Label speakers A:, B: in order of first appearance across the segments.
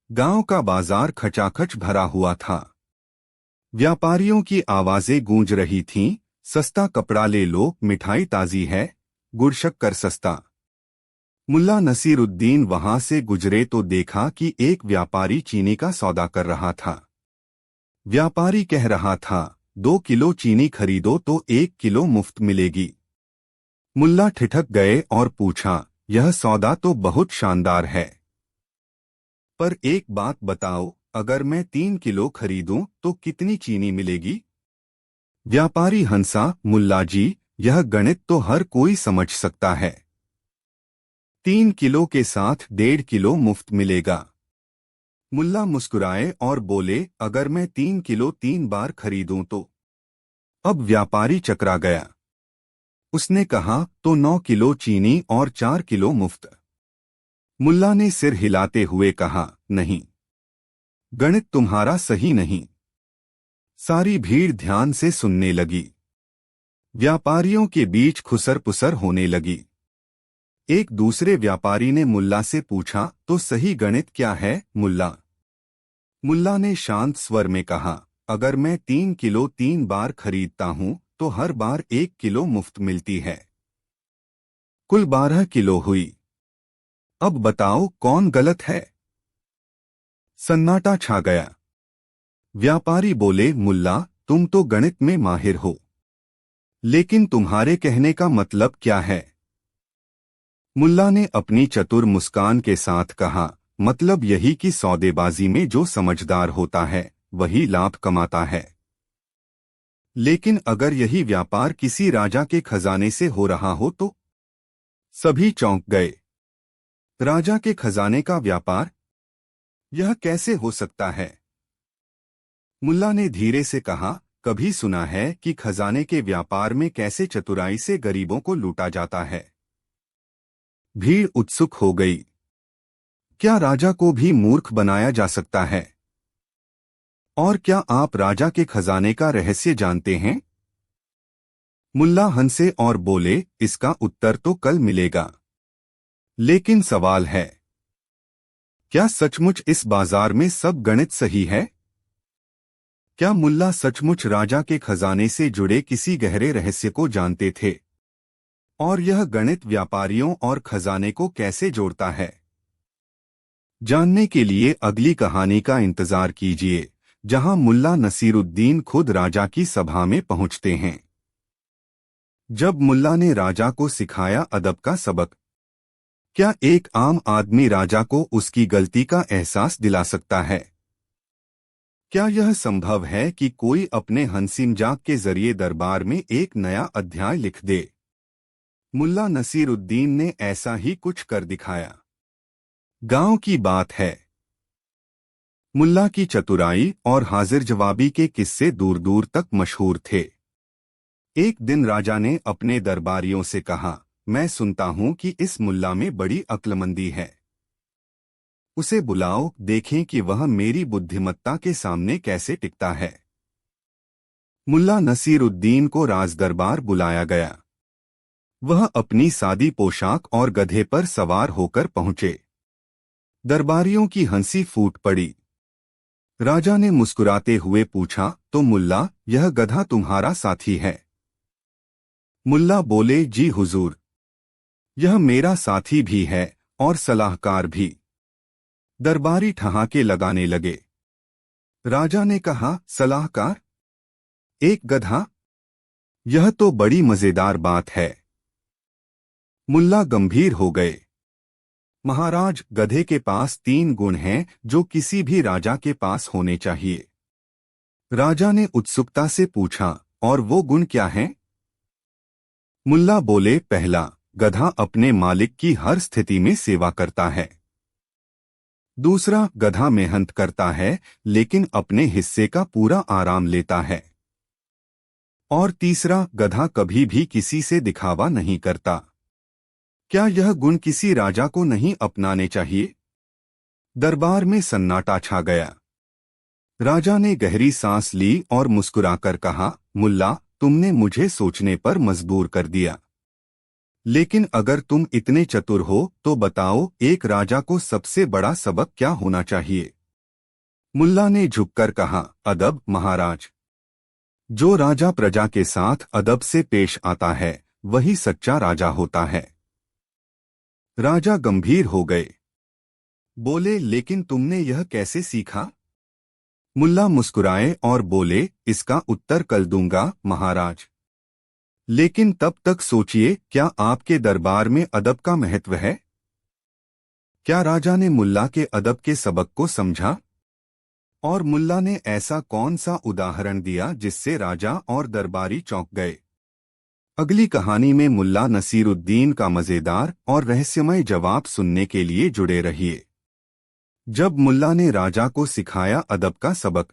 A: गांव का बाजार खचाखच भरा हुआ था। व्यापारियों की आवाजें गूंज रही थीं, सस्ता कपड़ा ले लो, मिठाई ताजी है, गुड़ शक्कर सस्ता। मुल्ला नसीरुद्दीन वहां से गुजरे तो देखा कि एक व्यापारी चीनी का सौदा कर रहा था। व्यापारी कह रहा था, 2 किलो चीनी खरीदो तो 1 किलो मुफ्त मिलेगी। मुल्ला ठिठक गए और पूछा, यह सौदा तो बहुत शानदार है, पर एक बात बताओ, अगर मैं 3 किलो खरीदूं तो कितनी चीनी मिलेगी? व्यापारी हंसा, मुल्ला जी, यह गणित तो हर कोई समझ सकता है। 3 किलो के साथ 1.5 किलो मुफ्त मिलेगा। मुल्ला मुस्कुराए और बोले, अगर मैं 3 किलो 3 बार खरीदूं तो? अब व्यापारी चकरा गया। उसने कहा, तो 9 किलो चीनी और 4 किलो मुफ्त। मुल्ला ने सिर हिलाते हुए कहा, नहीं, गणित तुम्हारा सही नहीं। सारी भीड़ ध्यान से सुनने लगी। व्यापारियों के बीच खुसर पुसर होने लगी। एक दूसरे व्यापारी ने मुल्ला से पूछा, तो सही गणित क्या है मुल्ला? मुल्ला ने शांत स्वर में कहा, अगर मैं 3 किलो 3 बार खरीदता हूं तो हर बार 1 किलो मुफ्त मिलती है। कुल 12 किलो हुई। अब बताओ कौन गलत है? सन्नाटा छा गया। व्यापारी बोले, मुल्ला, तुम तो गणित में माहिर हो, लेकिन तुम्हारे कहने का मतलब क्या है? मुल्ला ने अपनी चतुर मुस्कान के साथ कहा, मतलब यही कि सौदेबाजी में जो समझदार होता है वही लाभ कमाता है। लेकिन अगर यही व्यापार किसी राजा के खजाने से हो रहा हो तो? सभी चौंक गए। राजा के खजाने का व्यापार? यह कैसे हो सकता है? मुल्ला ने धीरे से कहा, कभी सुना है कि खजाने के व्यापार में कैसे चतुराई से गरीबों को लूटा जाता है? भीड़ उत्सुक हो गई। क्या राजा को भी मूर्ख बनाया जा सकता है? और क्या आप राजा के खजाने का रहस्य जानते हैं? मुल्ला हंसे और बोले, इसका उत्तर तो कल मिलेगा। लेकिन सवाल है, क्या सचमुच इस बाजार में सब गणित सही है? क्या मुल्ला सचमुच राजा के खजाने से जुड़े किसी गहरे रहस्य को जानते थे? और यह गणित व्यापारियों और खजाने को कैसे जोड़ता है? जानने के लिए अगली कहानी का इंतजार कीजिए, जहां मुल्ला नसीरुद्दीन खुद राजा की सभा में पहुंचते हैं। जब मुल्ला ने राजा को सिखाया अदब का सबक, क्या एक आम आदमी राजा को उसकी गलती का एहसास दिला सकता है? क्या यह संभव है कि कोई अपने हंसी मजाक के जरिए दरबार में एक नया अध्याय लिख दे? मुल्ला नसीरुद्दीन ने ऐसा ही कुछ कर दिखाया। गांव की बात है। मुल्ला की चतुराई और हाजिर जवाबी के किस्से दूर दूर तक मशहूर थे। एक दिन राजा ने अपने दरबारियों से कहा, मैं सुनता हूं कि इस मुल्ला में बड़ी अक्लमंदी है। उसे बुलाओ, देखें कि वह मेरी बुद्धिमत्ता के सामने कैसे टिकता है। मुल्ला नसीरुद्दीन को राज दरबार बुलाया गया। वह अपनी सादी पोशाक और गधे पर सवार होकर पहुंचे। दरबारियों की हंसी फूट पड़ी। राजा ने मुस्कुराते हुए पूछा, तो मुल्ला, यह गधा तुम्हारा साथी है? मुल्ला बोले, जी हुजूर, यह मेरा साथी भी है और सलाहकार भी। दरबारी ठहाके लगाने लगे। राजा ने कहा, सलाहकार? एक गधा? यह तो बड़ी मजेदार बात है। मुल्ला गंभीर हो गए। महाराज, गधे के पास 3 गुण हैं जो किसी भी राजा के पास होने चाहिए। राजा ने उत्सुकता से पूछा, और वो गुण क्या हैं? मुल्ला बोले, पहला, गधा अपने मालिक की हर स्थिति में सेवा करता है। दूसरा, गधा मेहनत करता है लेकिन अपने हिस्से का पूरा आराम लेता है। और तीसरा, गधा कभी भी किसी से दिखावा नहीं करता। क्या यह गुण किसी राजा को नहीं अपनाने चाहिए? दरबार में सन्नाटा छा गया। राजा ने गहरी सांस ली और मुस्कुराकर कहा, मुल्ला, तुमने मुझे सोचने पर मजबूर कर दिया। लेकिन अगर तुम इतने चतुर हो तो बताओ, एक राजा को सबसे बड़ा सबक क्या होना चाहिए? मुल्ला ने झुककर कहा, अदब महाराज। जो राजा प्रजा के साथ अदब से पेश आता है वही सच्चा राजा होता है। राजा गंभीर हो गए। बोले, लेकिन तुमने यह कैसे सीखा? मुल्ला मुस्कुराए और बोले, इसका उत्तर कल दूंगा महाराज। लेकिन तब तक सोचिए, क्या आपके दरबार में अदब का महत्व है? क्या राजा ने मुल्ला के अदब के सबक को समझा? और मुल्ला ने ऐसा कौन सा उदाहरण दिया जिससे राजा और दरबारी चौंक गए? अगली कहानी में मुल्ला नसीरुद्दीन का मजेदार और रहस्यमय जवाब सुनने के लिए जुड़े रहिए। जब मुल्ला ने राजा को सिखाया अदब का सबक।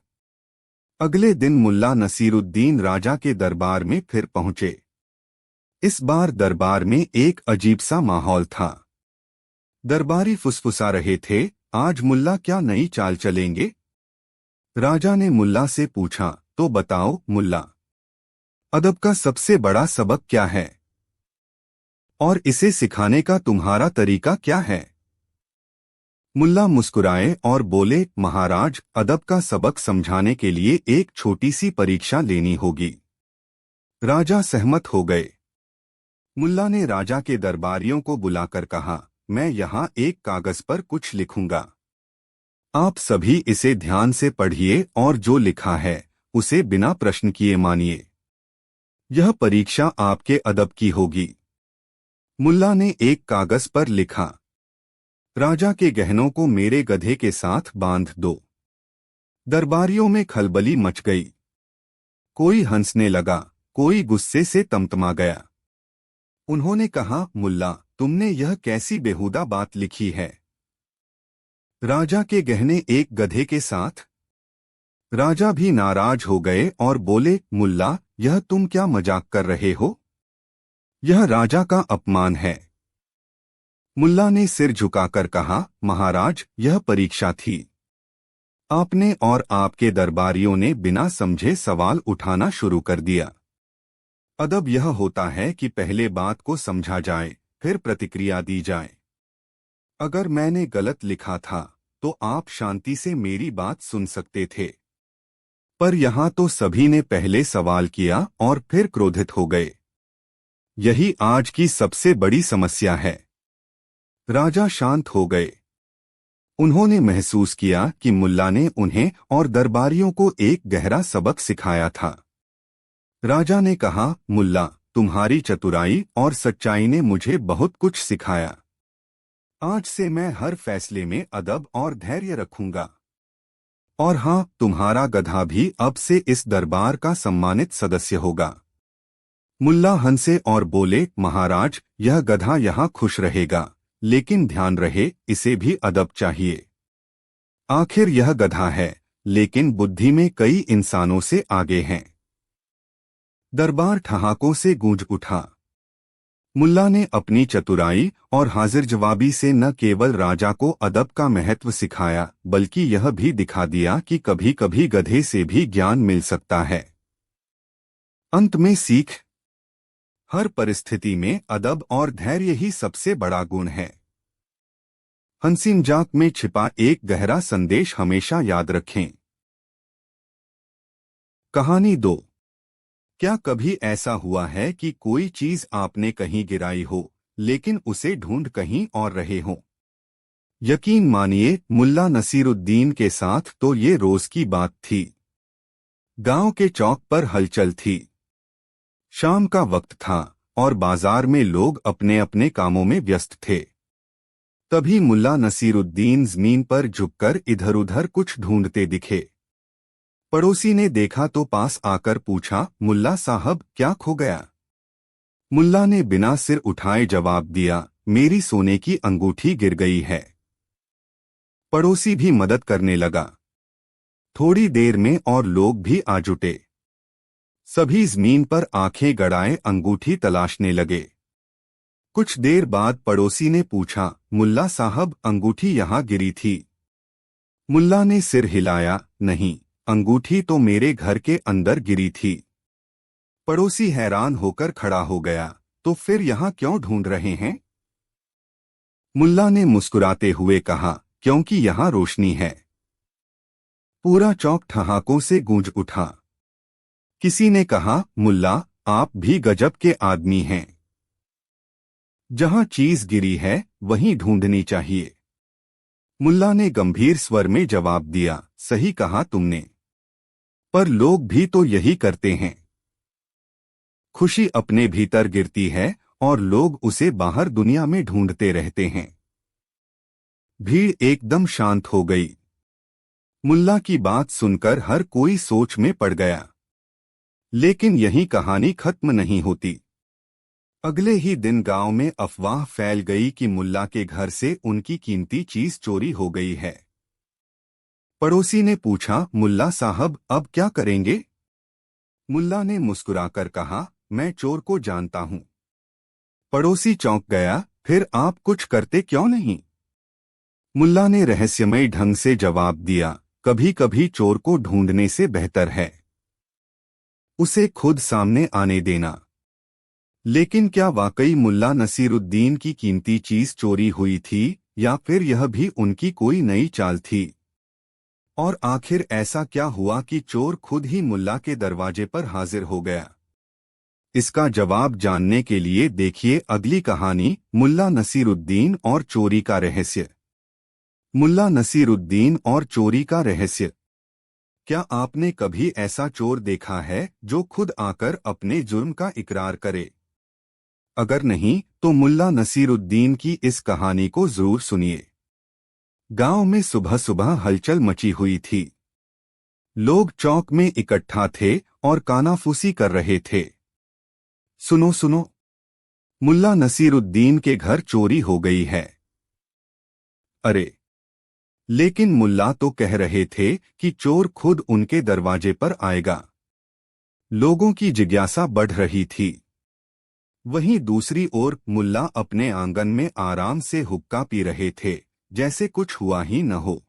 A: अगले दिन मुल्ला नसीरुद्दीन राजा के दरबार में फिर पहुंचे। इस बार दरबार में एक अजीब सा माहौल था। दरबारी फुसफुसा रहे थे, आज मुल्ला क्या नई चाल चलेंगे? राजा ने मुल्ला से पूछा, तो बताओ मुल्ला, अदब का सबसे बड़ा सबक क्या है? और इसे सिखाने का तुम्हारा तरीका क्या है? मुल्ला मुस्कुराए और बोले, महाराज, अदब का सबक समझाने के लिए एक छोटी सी परीक्षा लेनी होगी। राजा सहमत हो गए। मुल्ला ने राजा के दरबारियों को बुलाकर कहा, मैं यहाँ एक कागज पर कुछ लिखूंगा। आप सभी इसे ध्यान से पढ़िए और जो लिखा है उसे बिना प्रश्न किए मानिए। यह परीक्षा आपके अदब की होगी। मुल्ला ने एक कागज पर लिखा, राजा के गहनों को मेरे गधे के साथ बांध दो। दरबारियों में खलबली मच गई। कोई हंसने लगा, कोई गुस्से से तमतमा गया। उन्होंने कहा, मुल्ला, तुमने यह कैसी बेहुदा बात लिखी है? राजा के गहने एक गधे के साथ? राजा भी नाराज हो गए और बोले, मुल्ला, यह तुम क्या मजाक कर रहे हो? यह राजा का अपमान है। मुल्ला ने सिर झुकाकर कहा, महाराज, यह परीक्षा थी। आपने और आपके दरबारियों ने बिना समझे सवाल उठाना शुरू कर दिया। अदब यह होता है कि पहले बात को समझा जाए, फिर प्रतिक्रिया दी जाए। अगर मैंने गलत लिखा था तो आप शांति से मेरी बात सुन सकते थे, पर यहां तो सभी ने पहले सवाल किया और फिर क्रोधित हो गए। यही आज की सबसे बड़ी समस्या है। राजा शांत हो गए। उन्होंने महसूस किया कि मुल्ला ने उन्हें और दरबारियों को एक गहरा सबक सिखाया था। राजा ने कहा, मुल्ला, तुम्हारी चतुराई और सच्चाई ने मुझे बहुत कुछ सिखाया। आज से मैं हर फैसले में अदब और धैर्य रखूंगा। और हाँ, तुम्हारा गधा भी अब से इस दरबार का सम्मानित सदस्य होगा। मुल्ला हंसे और बोले, महाराज, यह गधा यहाँ खुश रहेगा, लेकिन ध्यान रहे, इसे भी अदब चाहिए। आखिर यह गधा है, लेकिन बुद्धि में कई इंसानों से आगे हैं। दरबार ठहाकों से गूंज उठा। मुल्ला ने अपनी चतुराई और हाजिर जवाबी से न केवल राजा को अदब का महत्व सिखाया, बल्कि यह भी दिखा दिया कि कभी कभी गधे से भी ज्ञान मिल सकता है। अंत में सीख, हर परिस्थिति में अदब और धैर्य ही सबसे बड़ा गुण है। हंसी मजाक में छिपा एक गहरा संदेश हमेशा याद रखें। कहानी 2। क्या कभी ऐसा हुआ है कि कोई चीज आपने कहीं गिराई हो, लेकिन उसे ढूंढ कहीं और रहे हो? यकीन मानिए, मुल्ला नसीरुद्दीन के साथ तो ये रोज की बात थी। गांव के चौक पर हलचल थी। शाम का वक्त था और बाजार में लोग अपने अपने कामों में व्यस्त थे। तभी मुल्ला नसीरुद्दीन जमीन पर झुककर इधर उधर कुछ ढूंढते दिखे। पड़ोसी ने देखा तो पास आकर पूछा, मुल्ला साहब, क्या खो गया? मुल्ला ने बिना सिर उठाए जवाब दिया, मेरी सोने की अंगूठी गिर गई है। पड़ोसी भी मदद करने लगा। थोड़ी देर में और लोग भी आ जुटे। सभी जमीन पर आंखें गड़ाए अंगूठी तलाशने लगे। कुछ देर बाद पड़ोसी ने पूछा, मुल्ला साहब, अंगूठी यहाँ गिरी थी? मुल्ला ने सिर हिलाया, नहीं, अंगूठी तो मेरे घर के अंदर गिरी थी। पड़ोसी हैरान होकर खड़ा हो गया, तो फिर यहाँ क्यों ढूंढ रहे हैं? मुल्ला ने मुस्कुराते हुए कहा, क्योंकि यहाँ रोशनी है। पूरा चौक ठहाकों से गूंज उठा। किसी ने कहा, मुल्ला, आप भी गजब के आदमी हैं। जहां चीज गिरी है वहीं ढूंढनी चाहिए। मुल्ला ने गंभीर स्वर में जवाब दिया, सही कहा तुमने। पर लोग भी तो यही करते हैं। खुशी अपने भीतर गिरती है और लोग उसे बाहर दुनिया में ढूंढते रहते हैं। भीड़ एकदम शांत हो गई। मुल्ला की बात सुनकर हर कोई सोच में पड़ गया। लेकिन यही कहानी खत्म नहीं होती। अगले ही दिन गांव में अफवाह फैल गई कि मुल्ला के घर से उनकी कीमती चीज चोरी हो गई है। पड़ोसी ने पूछा, मुल्ला साहब अब क्या करेंगे? मुल्ला ने मुस्कुराकर कहा, मैं चोर को जानता हूं। पड़ोसी चौंक गया, फिर आप कुछ करते क्यों नहीं? मुल्ला ने रहस्यमय ढंग से जवाब दिया, कभी कभी चोर को ढूंढने से बेहतर है उसे खुद सामने आने देना। लेकिन क्या वाकई मुल्ला नसीरुद्दीन की कीमती चीज चोरी हुई थी या फिर यह भी उनकी कोई नई चाल थी? और आखिर ऐसा क्या हुआ कि चोर खुद ही मुल्ला के दरवाजे पर हाजिर हो गया? इसका जवाब जानने के लिए देखिए अगली कहानी, मुल्ला नसीरुद्दीन और चोरी का रहस्य। मुल्ला नसीरुद्दीन और चोरी का रहस्य। क्या आपने कभी ऐसा चोर देखा है जो खुद आकर अपने जुर्म का इकरार करे? अगर नहीं तो मुल्ला नसीरुद्दीन की इस कहानी को जरूर सुनिए। गांव में सुबह सुबह हलचल मची हुई थी। लोग चौक में इकट्ठा थे और कानाफूसी कर रहे थे। सुनो सुनो, मुल्ला नसीरुद्दीन के घर चोरी हो गई है। अरे, लेकिन मुल्ला तो कह रहे थे कि चोर खुद उनके दरवाजे पर आएगा। लोगों की जिज्ञासा बढ़ रही थी। वहीं दूसरी ओर मुल्ला अपने आंगन में आराम से हुक्का पी रहे थे, जैसे कुछ हुआ ही न हो।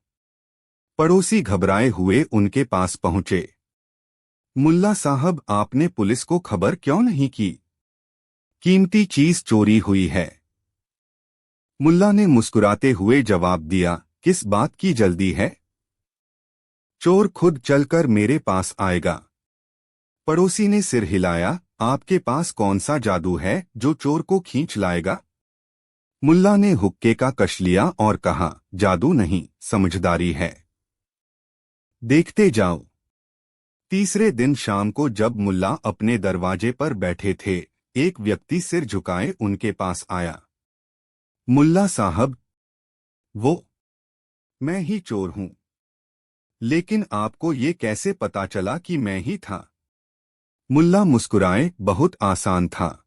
A: पड़ोसी घबराए हुए उनके पास पहुंचे। मुल्ला साहब, आपने पुलिस को खबर क्यों नहीं की? कीमती चीज चोरी हुई है। मुल्ला ने मुस्कुराते हुए जवाब दिया, किस बात की जल्दी है? चोर खुद चलकर मेरे पास आएगा। पड़ोसी ने सिर हिलाया, आपके पास कौन सा जादू है जो चोर को खींच लाएगा? मुल्ला ने हुक्के का कश लिया और कहा, जादू नहीं, समझदारी है। देखते जाओ। तीसरे दिन शाम को जब मुल्ला अपने दरवाजे पर बैठे थे, एक व्यक्ति सिर झुकाए उनके पास आया। मुल्ला साहब, वो मैं ही चोर हूं। लेकिन आपको ये कैसे पता चला कि मैं ही था? मुल्ला मुस्कुराए, बहुत आसान था।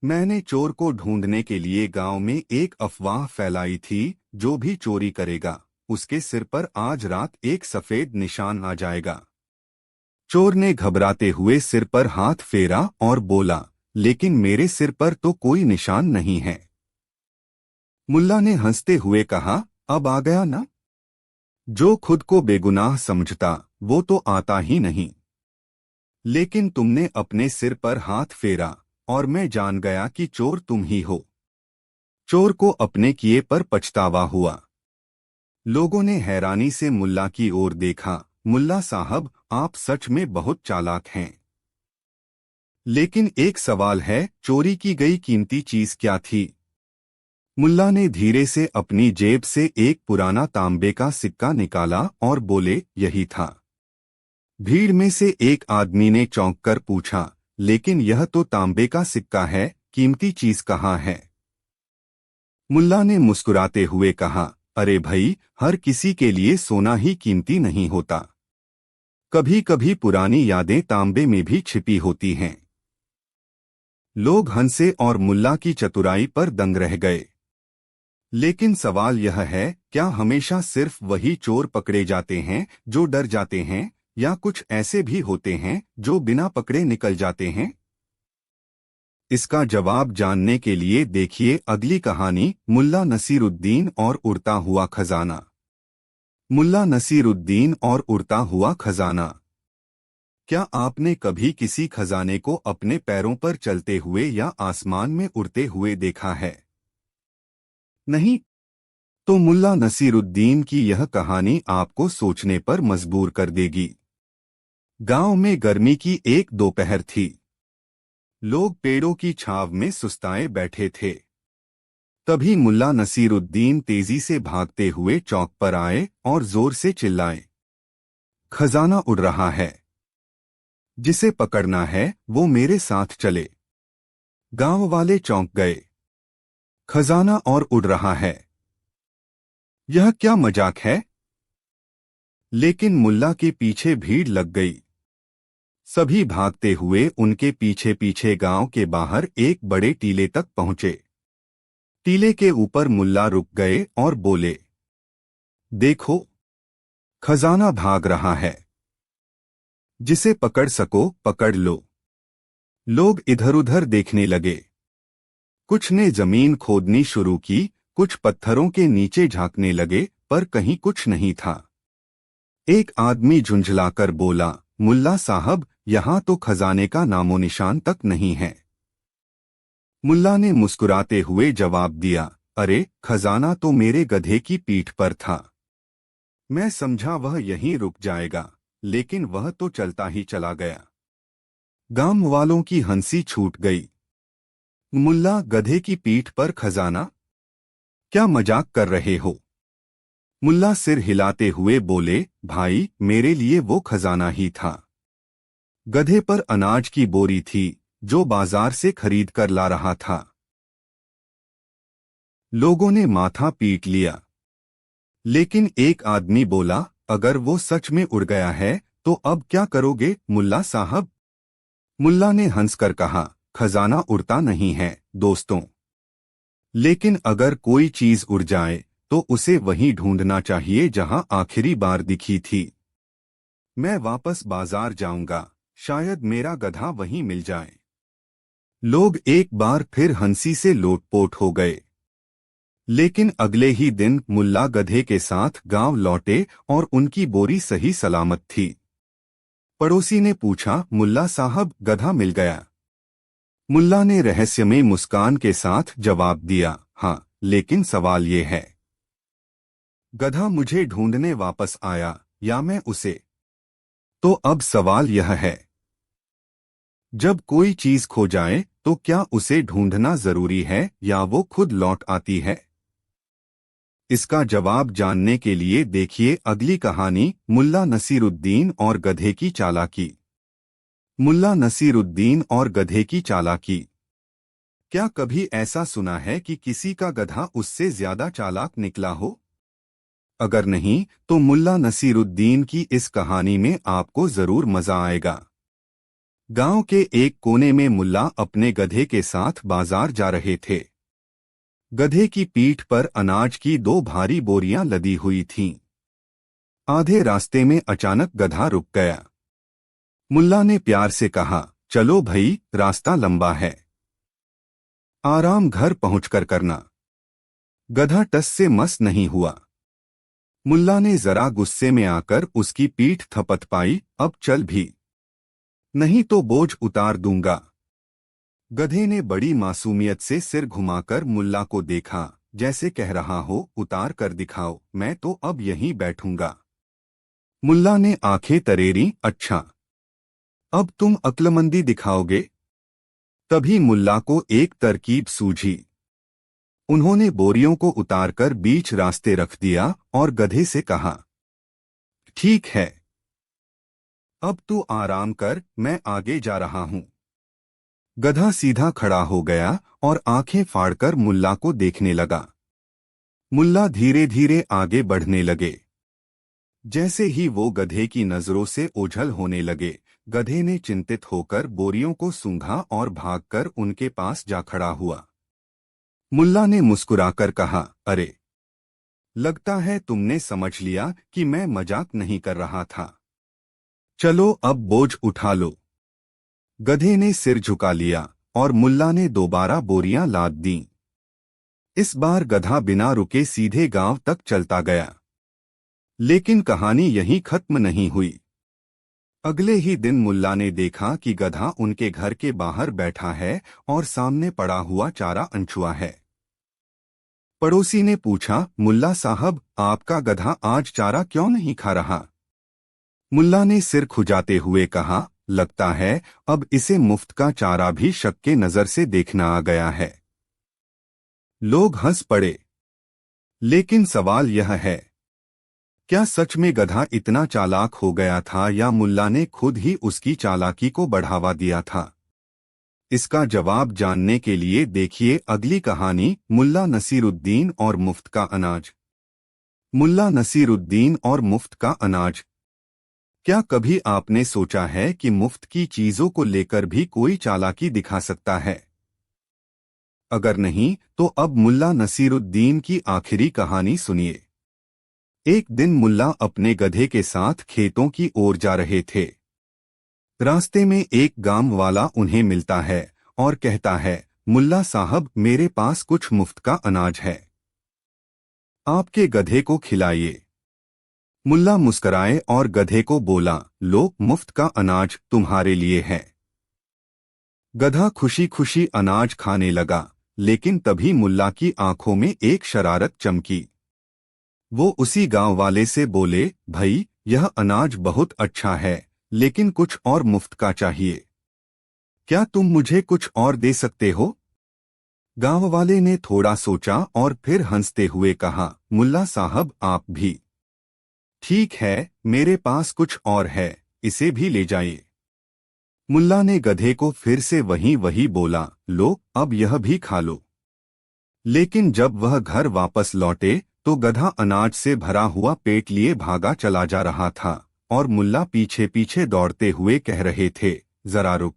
A: मैंने चोर को ढूंढने के लिए गांव में एक अफवाह फैलाई थी, जो भी चोरी करेगा उसके सिर पर आज रात एक सफेद निशान आ जाएगा। चोर ने घबराते हुए सिर पर हाथ फेरा और बोला, लेकिन मेरे सिर पर तो कोई निशान नहीं है। मुल्ला ने हंसते हुए कहा, अब आ गया ना? जो खुद को बेगुनाह समझता वो तो आता ही नहीं। लेकिन तुमने अपने सिर पर हाथ फेरा और मैं जान गया कि चोर तुम ही हो। चोर को अपने किए पर पछतावा हुआ। लोगों ने हैरानी से मुल्ला की ओर देखा। मुल्ला साहब, आप सच में बहुत चालाक हैं। लेकिन एक सवाल है, चोरी की गई कीमती चीज क्या थी? मुल्ला ने धीरे से अपनी जेब से एक पुराना तांबे का सिक्का निकाला और बोले, यही था। भीड़ में से एक आदमी ने चौंककर पूछा, लेकिन यह तो तांबे का सिक्का है, कीमती चीज कहाँ है? मुल्ला ने मुस्कुराते हुए कहा, अरे भई, हर किसी के लिए सोना ही कीमती नहीं होता। कभी कभी पुरानी यादें तांबे में भी छिपी होती हैं। लोग हंसे और मुल्ला की चतुराई पर दंग रह गए। लेकिन सवाल यह है, क्या हमेशा सिर्फ वही चोर पकड़े जाते हैं जो डर जाते हैं, या कुछ ऐसे भी होते हैं जो बिना पकड़े निकल जाते हैं? इसका जवाब जानने के लिए देखिए अगली कहानी, मुल्ला नसीरुद्दीन और उड़ता हुआ खजाना। मुल्ला नसीरुद्दीन और उड़ता हुआ खजाना। क्या आपने कभी किसी खजाने को अपने पैरों पर चलते हुए या आसमान में उड़ते हुए देखा है? नहीं? तो मुल्ला नसीरुद्दीन की यह कहानी आपको सोचने पर मजबूर कर देगी। गांव में गर्मी की एक दोपहर थी। लोग पेड़ों की छांव में सुस्ताए बैठे थे। तभी मुल्ला नसीरुद्दीन तेजी से भागते हुए चौक पर आए और जोर से चिल्लाए, खजाना उड़ रहा है। जिसे पकड़ना है वो मेरे साथ चले। गांव वाले चौंक गए। खजाना और उड़ रहा है? यह क्या मजाक है? लेकिन मुल्ला के पीछे भीड़ लग गई। सभी भागते हुए उनके पीछे पीछे गांव के बाहर एक बड़े टीले तक पहुंचे। टीले के ऊपर मुल्ला रुक गए और बोले, देखो, खजाना भाग रहा है। जिसे पकड़ सको पकड़ लो। लोग इधर उधर देखने लगे। कुछ ने जमीन खोदनी शुरू की, कुछ पत्थरों के नीचे झांकने लगे, पर कहीं कुछ नहीं था। एक आदमी झुंझलाकर बोला, मुल्ला साहब, यहां तो खजाने का नामो निशान तक नहीं है। मुल्ला ने मुस्कुराते हुए जवाब दिया, अरे, खजाना तो मेरे गधे की पीठ पर था। मैं समझा वह यहीं रुक जाएगा, लेकिन वह तो चलता ही चला गया। गांव वालों की हंसी छूट गई। मुल्ला, गधे की पीठ पर खजाना? क्या मजाक कर रहे हो? मुल्ला सिर हिलाते हुए बोले, भाई, मेरे लिए वो खजाना ही था। गधे पर अनाज की बोरी थी जो बाजार से खरीद कर ला रहा था। लोगों ने माथा पीट लिया। लेकिन एक आदमी बोला, अगर वो सच में उड़ गया है तो अब क्या करोगे मुल्ला साहब? मुल्ला ने हंसकर कहा, खजाना उड़ता नहीं है दोस्तों। लेकिन अगर कोई चीज उड़ जाए तो उसे वहीं ढूंढना चाहिए जहां आखिरी बार दिखी थी। मैं वापस बाजार जाऊंगा, शायद मेरा गधा वहीं मिल जाए। लोग एक बार फिर हंसी से लोटपोट हो गए। लेकिन अगले ही दिन मुल्ला गधे के साथ गांव लौटे और उनकी बोरी सही सलामत थी। पड़ोसी ने पूछा, मुल्ला साहब, गधा मिल गया? मुल्ला ने रहस्यमय मुस्कान के साथ जवाब दिया, हाँ, लेकिन सवाल ये है, गधा मुझे ढूंढने वापस आया या मैं उसे? तो अब सवाल यह है, जब कोई चीज खो जाए तो क्या उसे ढूंढना जरूरी है या वो खुद लौट आती है? इसका जवाब जानने के लिए देखिए अगली कहानी, मुल्ला नसीरुद्दीन और गधे की चालाकी। मुल्ला नसीरुद्दीन और गधे की चालाकी। क्या कभी ऐसा सुना है कि किसी का गधा उससे ज्यादा चालाक निकला हो? अगर नहीं तो मुल्ला नसीरुद्दीन की इस कहानी में आपको जरूर मजा आएगा। गांव के एक कोने में मुल्ला अपने गधे के साथ बाजार जा रहे थे। गधे की पीठ पर अनाज की दो भारी बोरियां लदी हुई थीं। आधे रास्ते में अचानक गधा रुक गया। मुल्ला ने प्यार से कहा, चलो भई, रास्ता लंबा है, आराम घर पहुंचकर करना। गधा टस से मस नहीं हुआ। मुल्ला ने जरा गुस्से में आकर उसकी पीठ थपथपाई, अब चल भी, नहीं तो बोझ उतार दूंगा। गधे ने बड़ी मासूमियत से सिर घुमाकर मुल्ला को देखा, जैसे कह रहा हो, उतार कर दिखाओ, मैं तो अब यहीं बैठूंगा। मुल्ला ने आंखें तरेरी, अच्छा, अब तुम अक्लमंदी दिखाओगे? तभी मुल्ला को एक तरकीब सूझी। उन्होंने बोरियों को उतारकर बीच रास्ते रख दिया और गधे से कहा, ठीक है, अब तू आराम कर, मैं आगे जा रहा हूं। गधा सीधा खड़ा हो गया और आंखें फाड़कर मुल्ला को देखने लगा। मुल्ला धीरे धीरे आगे बढ़ने लगे। जैसे ही वो गधे की नजरों से ओझल होने लगे, गधे ने चिंतित होकर बोरियों को सूंघा और भागकर उनके पास जा खड़ा हुआ। मुल्ला ने मुस्कुराकर कहा, अरे, लगता है तुमने समझ लिया कि मैं मजाक नहीं कर रहा था। चलो अब बोझ उठा लो। गधे ने सिर झुका लिया और मुल्ला ने दोबारा बोरियां लाद दीं। इस बार गधा बिना रुके सीधे गांव तक चलता गया। लेकिन कहानी यहीं खत्म नहीं हुई। अगले ही दिन मुल्ला ने देखा कि गधा उनके घर के बाहर बैठा है और सामने पड़ा हुआ चारा अनछुआ है। पड़ोसी ने पूछा, मुल्ला साहब, आपका गधा आज चारा क्यों नहीं खा रहा? मुल्ला ने सिर खुजाते हुए कहा, लगता है अब इसे मुफ्त का चारा भी शक के नजर से देखना आ गया है। लोग हंस पड़े। लेकिन सवाल यह है, क्या सच में गधा इतना चालाक हो गया था या मुल्ला ने खुद ही उसकी चालाकी को बढ़ावा दिया था? इसका जवाब जानने के लिए देखिए अगली कहानी, मुल्ला नसीरुद्दीन और मुफ्त का अनाज। मुल्ला नसीरुद्दीन और मुफ्त का अनाज। क्या कभी आपने सोचा है कि मुफ्त की चीजों को लेकर भी कोई चालाकी दिखा सकता है? अगर नहीं तो अब मुल्ला नसीरुद्दीन की आखिरी कहानी सुनिए। एक दिन मुल्ला अपने गधे के साथ खेतों की ओर जा रहे थे। रास्ते में एक गांव वाला उन्हें मिलता है और कहता है, मुल्ला साहब, मेरे पास कुछ मुफ्त का अनाज है, आपके गधे को खिलाइए। मुल्ला मुस्कराए और गधे को बोला, लो, मुफ्त का अनाज तुम्हारे लिए है। गधा खुशी खुशी अनाज खाने लगा, लेकिन तभी मुल्ला की आंखों में एक शरारत चमकी। वो उसी गांव वाले से बोले, भाई, यह अनाज बहुत अच्छा है, लेकिन कुछ और मुफ्त का चाहिए। क्या तुम मुझे कुछ और दे सकते हो? गांव वाले ने थोड़ा सोचा और फिर हंसते हुए कहा, मुल्ला साहब, आप भी। ठीक है, मेरे पास कुछ और है, इसे भी ले जाइए। मुल्ला ने गधे को फिर से वही बोला, लो, अब यह भी खा लो। लेकिन जब वह घर वापस लौटे तो गधा अनाज से भरा हुआ पेट लिए भागा चला जा रहा था और मुल्ला पीछे पीछे दौड़ते हुए कह रहे थे, जरा रुक,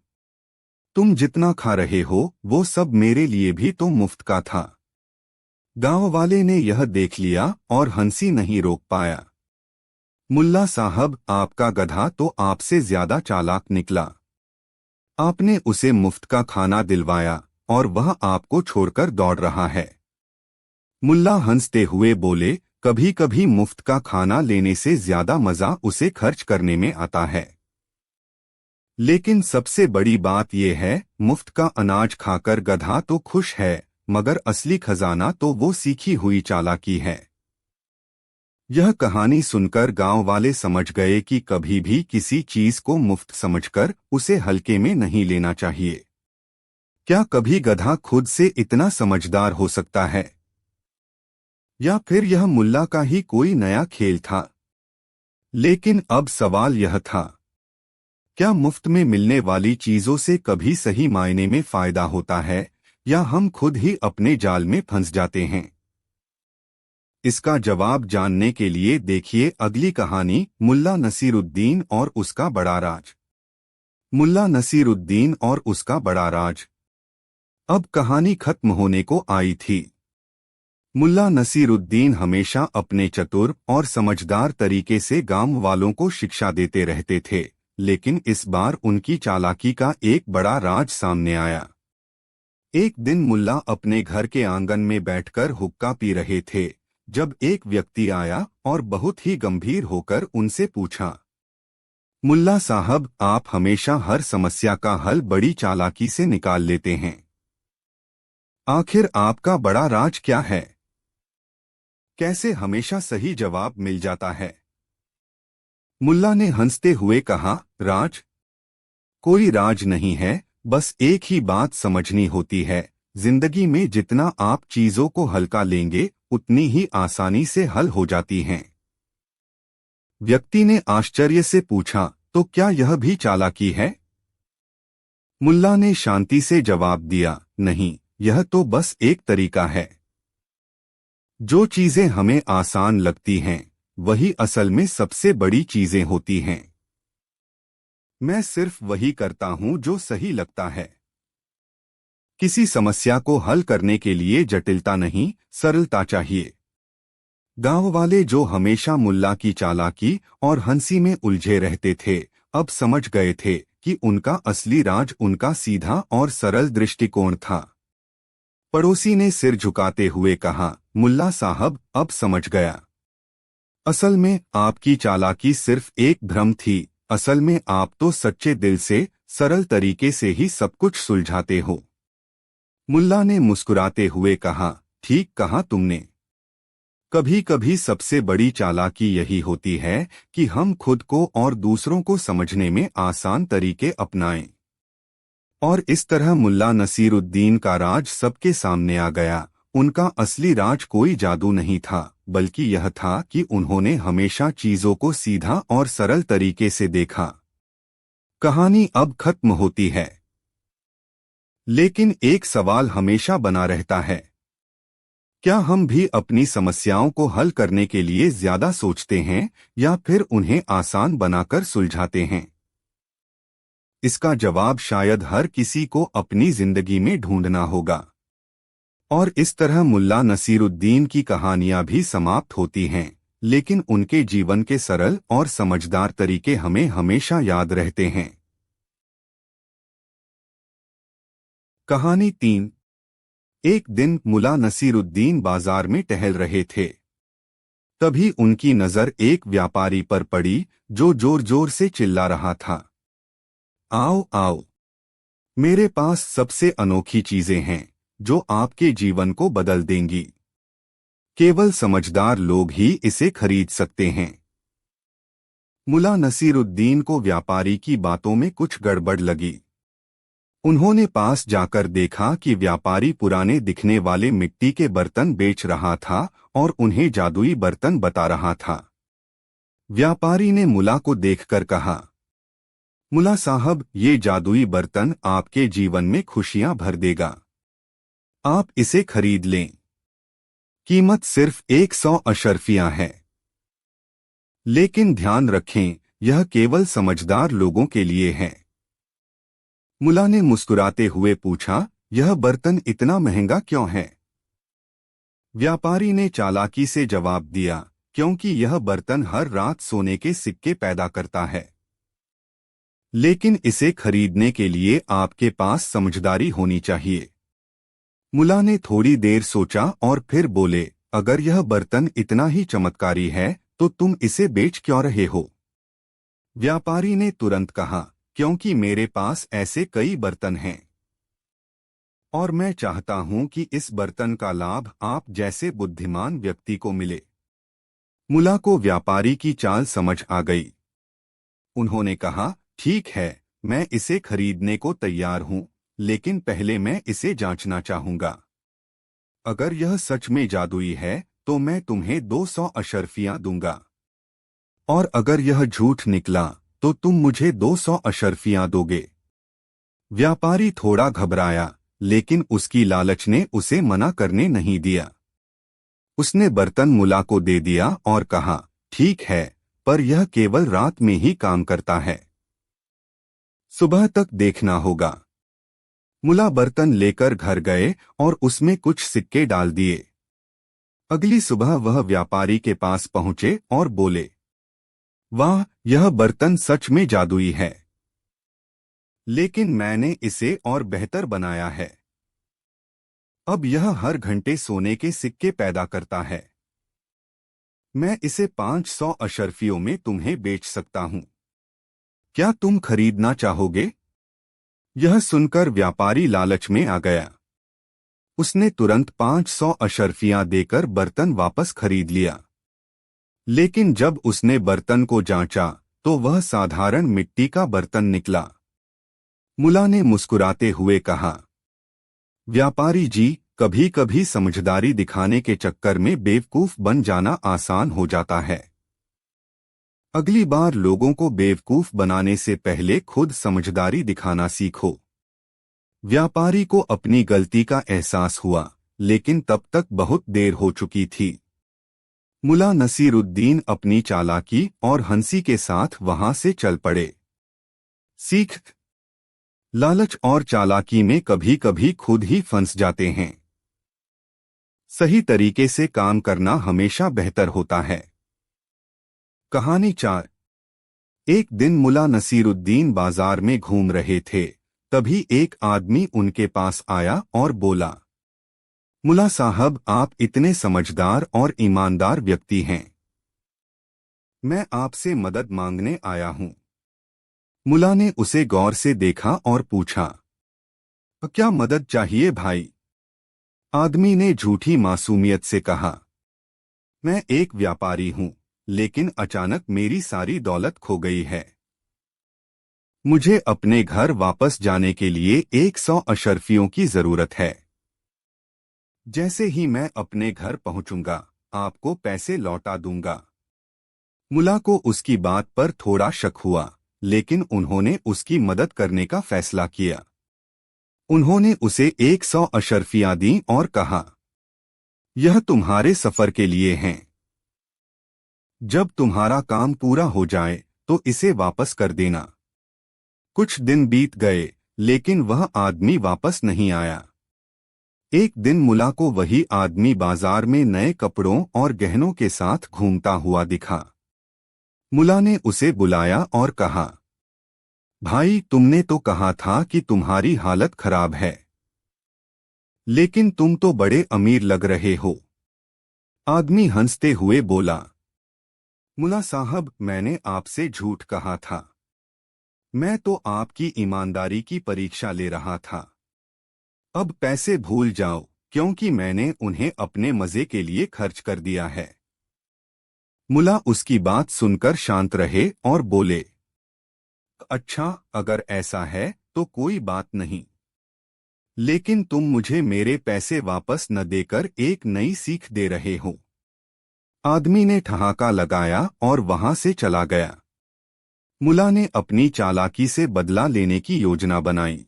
A: तुम जितना खा रहे हो वो सब मेरे लिए भी तो मुफ्त का था। गांव वाले ने यह देख लिया और हंसी नहीं रोक पाया। मुल्ला साहब, आपका गधा तो आपसे ज्यादा चालाक निकला। आपने उसे मुफ्त का खाना दिलवाया और वह आपको छोड़कर दौड़ रहा है। मुल्ला हंसते हुए बोले, कभी कभी मुफ्त का खाना लेने से ज्यादा मजा उसे खर्च करने में आता है। लेकिन सबसे बड़ी बात यह है, मुफ्त का अनाज खाकर गधा तो खुश है, मगर असली खजाना तो वो सीखी हुई चालाकी है। यह कहानी सुनकर गांव वाले समझ गए कि कभी भी किसी चीज को मुफ्त समझकर उसे हल्के में नहीं लेना चाहिए। क्या कभी गधा खुद से इतना समझदार हो सकता है? या फिर यह मुल्ला का ही कोई नया खेल था? लेकिन अब सवाल यह था, क्या मुफ्त में मिलने वाली चीजों से कभी सही मायने में फायदा होता है या हम खुद ही अपने जाल में फंस जाते हैं? इसका जवाब जानने के लिए देखिए अगली कहानी, मुल्ला नसीरुद्दीन और उसका बड़ा राज। मुल्ला नसीरुद्दीन और उसका बड़ा राज। अब कहानी खत्म होने को आई थी। मुल्ला नसीरुद्दीन हमेशा अपने चतुर और समझदार तरीके से गांव वालों को शिक्षा देते रहते थे, लेकिन इस बार उनकी चालाकी का एक बड़ा राज सामने आया। एक दिन मुल्ला अपने घर के आंगन में बैठकर हुक्का पी रहे थे, जब एक व्यक्ति आया और बहुत ही गंभीर होकर उनसे पूछा, मुल्ला साहब, आप हमेशा हर समस्या का हल बड़ी चालाकी से निकाल लेते हैं। आखिर आपका बड़ा राज क्या है? कैसे हमेशा सही जवाब मिल जाता है? मुल्ला ने हंसते हुए कहा, राज? कोई राज नहीं है, बस एक ही बात समझनी होती है, जिंदगी में जितना आप चीजों को हल्का लेंगे उतनी ही आसानी से हल हो जाती हैं। व्यक्ति ने आश्चर्य से पूछा, तो क्या यह भी चालाकी है? मुल्ला ने शांति से जवाब दिया, नहीं, यह तो बस एक तरीका है। जो चीजें हमें आसान लगती हैं वही असल में सबसे बड़ी चीजें होती हैं। मैं सिर्फ वही करता हूं जो सही लगता है। किसी समस्या को हल करने के लिए जटिलता नहीं, सरलता चाहिए। गांव वाले जो हमेशा मुल्ला की चालाकी और हंसी में उलझे रहते थे, अब समझ गए थे कि उनका असली राज उनका सीधा और सरल दृष्टिकोण था। पड़ोसी ने सिर झुकाते हुए कहा, मुल्ला साहब, अब समझ गया। असल में आपकी चालाकी सिर्फ एक भ्रम थी, असल में आप तो सच्चे दिल से सरल तरीके से ही सब कुछ सुलझाते हो। मुल्ला ने मुस्कुराते हुए कहा, ठीक कहा तुमने। कभी कभी सबसे बड़ी चालाकी यही होती है कि हम खुद को और दूसरों को समझने में आसान तरीके अपनाएं। और इस तरह मुल्ला नसीरुद्दीन का राज सबके सामने आ गया। उनका असली राज कोई जादू नहीं था, बल्कि यह था कि उन्होंने हमेशा चीजों को सीधा और सरल तरीके से देखा। कहानी अब खत्म होती है, लेकिन एक सवाल हमेशा बना रहता है। क्या हम भी अपनी समस्याओं को हल करने के लिए ज्यादा सोचते हैं या फिर उन्हें आसान बनाकर सुलझाते हैं? इसका जवाब शायद हर किसी को अपनी जिंदगी में ढूंढना होगा। और इस तरह मुल्ला नसीरुद्दीन की कहानियां भी समाप्त होती हैं, लेकिन उनके जीवन के सरल और समझदार तरीके हमें हमेशा याद रहते हैं। कहानी 3। एक दिन मुल्ला नसीरुद्दीन बाजार में टहल रहे थे। तभी उनकी नजर एक व्यापारी पर पड़ी जो जोर जोर से चिल्ला रहा था, आओ आओ, मेरे पास सबसे अनोखी चीजें हैं जो आपके जीवन को बदल देंगी। केवल समझदार लोग ही इसे खरीद सकते हैं। मुल्ला नसीरुद्दीन को व्यापारी की बातों में कुछ गड़बड़ लगी। उन्होंने पास जाकर देखा कि व्यापारी पुराने दिखने वाले मिट्टी के बर्तन बेच रहा था और उन्हें जादुई बर्तन बता रहा था। व्यापारी ने मुल्ला को देखकर कहा, मुल्ला साहब, ये जादुई बर्तन आपके जीवन में खुशियां भर देगा। आप इसे खरीद लें। कीमत सिर्फ 100 अशर्फियां है। लेकिन ध्यान रखें, यह केवल समझदार लोगों के लिए है। मुल्ला ने मुस्कुराते हुए पूछा, यह बर्तन इतना महंगा क्यों है? व्यापारी ने चालाकी से जवाब दिया, क्योंकि यह बर्तन हर रात सोने के सिक्के पैदा करता है। लेकिन इसे खरीदने के लिए आपके पास समझदारी होनी चाहिए। मुल्ला ने थोड़ी देर सोचा और फिर बोले, अगर यह बर्तन इतना ही चमत्कारी है तो तुम इसे बेच क्यों रहे हो? व्यापारी ने तुरंत कहा, क्योंकि मेरे पास ऐसे कई बर्तन हैं और मैं चाहता हूं कि इस बर्तन का लाभ आप जैसे बुद्धिमान व्यक्ति को मिले। मुल्ला को व्यापारी की चाल समझ आ गई। उन्होंने कहा, ठीक है, मैं इसे खरीदने को तैयार हूं, लेकिन पहले मैं इसे जांचना चाहूंगा। अगर यह सच में जादुई है तो मैं तुम्हें 200 अशर्फियां दूंगा, और अगर यह झूठ निकला तो तुम मुझे 200 अशर्फियां दोगे। व्यापारी थोड़ा घबराया, लेकिन उसकी लालच ने उसे मना करने नहीं दिया। उसने बर्तन मुल्ला को दे दिया और कहा, ठीक है, पर यह केवल रात में ही काम करता है। सुबह तक देखना होगा। मुल्ला बर्तन लेकर घर गए और उसमें कुछ सिक्के डाल दिए। अगली सुबह वह व्यापारी के पास पहुंचे और बोले, वाह, यह बर्तन सच में जादुई है, लेकिन मैंने इसे और बेहतर बनाया है। अब यह हर घंटे सोने के सिक्के पैदा करता है। मैं इसे 500 अशर्फियों में तुम्हें बेच सकता हूं। क्या तुम खरीदना चाहोगे? यह सुनकर व्यापारी लालच में आ गया। उसने तुरंत 500 अशर्फियां देकर बर्तन वापस खरीद लिया। लेकिन जब उसने बर्तन को जांचा तो वह साधारण मिट्टी का बर्तन निकला। मुल्ला ने मुस्कुराते हुए कहा, व्यापारी जी, कभी कभी समझदारी दिखाने के चक्कर में बेवकूफ बन जाना आसान हो जाता है। अगली बार लोगों को बेवकूफ बनाने से पहले खुद समझदारी दिखाना सीखो। व्यापारी को अपनी गलती का एहसास हुआ, लेकिन तब तक बहुत देर हो चुकी थी। मुल्ला नसीरुद्दीन अपनी चालाकी और हंसी के साथ वहां से चल पड़े। सीख, लालच और चालाकी में कभी कभी खुद ही फंस जाते हैं। सही तरीके से काम करना हमेशा बेहतर होता है। कहानी 4। एक दिन मुल्ला नसीरुद्दीन बाजार में घूम रहे थे। तभी एक आदमी उनके पास आया और बोला, मुल्ला साहब, आप इतने समझदार और ईमानदार व्यक्ति हैं। मैं आपसे मदद मांगने आया हूं। मुल्ला ने उसे गौर से देखा और पूछा, क्या मदद चाहिए भाई? आदमी ने झूठी मासूमियत से कहा, मैं एक व्यापारी हूं, लेकिन अचानक मेरी सारी दौलत खो गई है। मुझे अपने घर वापस जाने के लिए 100 अशर्फियों की जरूरत है। जैसे ही मैं अपने घर पहुंचूंगा, आपको पैसे लौटा दूंगा। मुल्ला को उसकी बात पर थोड़ा शक हुआ, लेकिन उन्होंने उसकी मदद करने का फैसला किया। उन्होंने उसे 100 अशर्फियां दी और कहा, यह तुम्हारे सफर के लिए हैं। जब तुम्हारा काम पूरा हो जाए तो इसे वापस कर देना। कुछ दिन बीत गए, लेकिन वह आदमी वापस नहीं आया। एक दिन मुल्ला को वही आदमी बाजार में नए कपड़ों और गहनों के साथ घूमता हुआ दिखा। मुल्ला ने उसे बुलाया और कहा, भाई, तुमने तो कहा था कि तुम्हारी हालत खराब है, लेकिन तुम तो बड़े अमीर लग रहे हो। आदमी हंसते हुए बोला, मुल्ला साहब, मैंने आपसे झूठ कहा था। मैं तो आपकी ईमानदारी की परीक्षा ले रहा था। अब पैसे भूल जाओ, क्योंकि मैंने उन्हें अपने मजे के लिए खर्च कर दिया है। मुल्ला उसकी बात सुनकर शांत रहे और बोले, अच्छा, अगर ऐसा है तो कोई बात नहीं, लेकिन तुम मुझे मेरे पैसे वापस न देकर एक नई सीख दे रहे हो। आदमी ने ठहाका लगाया और वहां से चला गया। मुल्ला ने अपनी चालाकी से बदला लेने की योजना बनाई।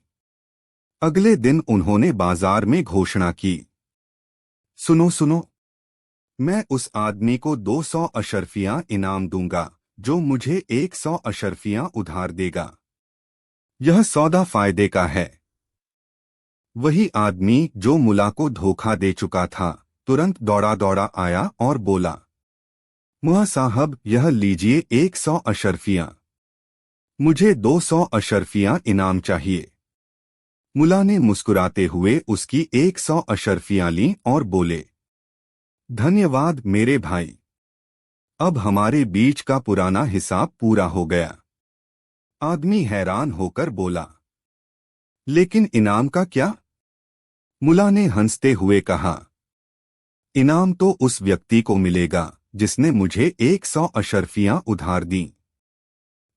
A: अगले दिन उन्होंने बाजार में घोषणा की, सुनो सुनो, मैं उस आदमी को 200 अशर्फियां इनाम दूंगा जो मुझे 100 अशर्फियां उधार देगा। यह सौदा फायदे का है। वही आदमी जो मुल्ला को धोखा दे चुका था, तुरंत दौड़ा दौड़ा आया और बोला, मुआ साहब, यह लीजिए 100 अशर्फियां। मुझे 200 अशर्फियां इनाम चाहिए। मुल्ला ने मुस्कुराते हुए उसकी 100 अशर्फियां लीं और बोले, धन्यवाद मेरे भाई। अब हमारे बीच का पुराना हिसाब पूरा हो गया। आदमी हैरान होकर बोला, लेकिन इनाम का क्या? मुल्ला ने हंसते हुए कहा, इनाम तो उस व्यक्ति को मिलेगा जिसने मुझे 100 अशर्फियां उधार दी,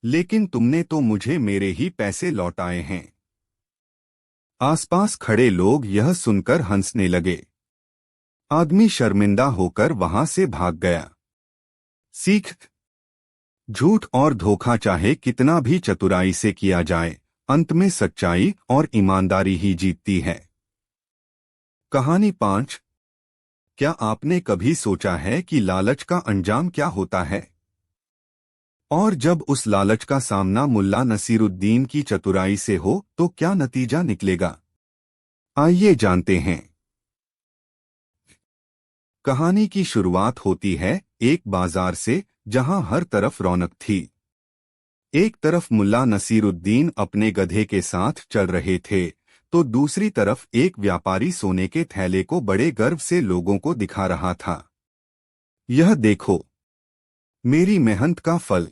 A: लेकिन तुमने तो मुझे मेरे ही पैसे लौटाए हैं। आसपास खड़े लोग यह सुनकर हंसने लगे। आदमी शर्मिंदा होकर वहां से भाग गया। सीख, झूठ और धोखा चाहे कितना भी चतुराई से किया जाए, अंत में सच्चाई और ईमानदारी ही जीतती है। कहानी 5। क्या आपने कभी सोचा है कि लालच का अंजाम क्या होता है? और जब उस लालच का सामना मुल्ला नसीरुद्दीन की चतुराई से हो तो क्या नतीजा निकलेगा? आइए जानते हैं। कहानी की शुरुआत होती है एक बाजार से, जहां हर तरफ रौनक थी। एक तरफ मुल्ला नसीरुद्दीन अपने गधे के साथ चल रहे थे, तो दूसरी तरफ एक व्यापारी सोने के थैले को बड़े गर्व से लोगों को दिखा रहा था। यह देखो, मेरी मेहनत का फल।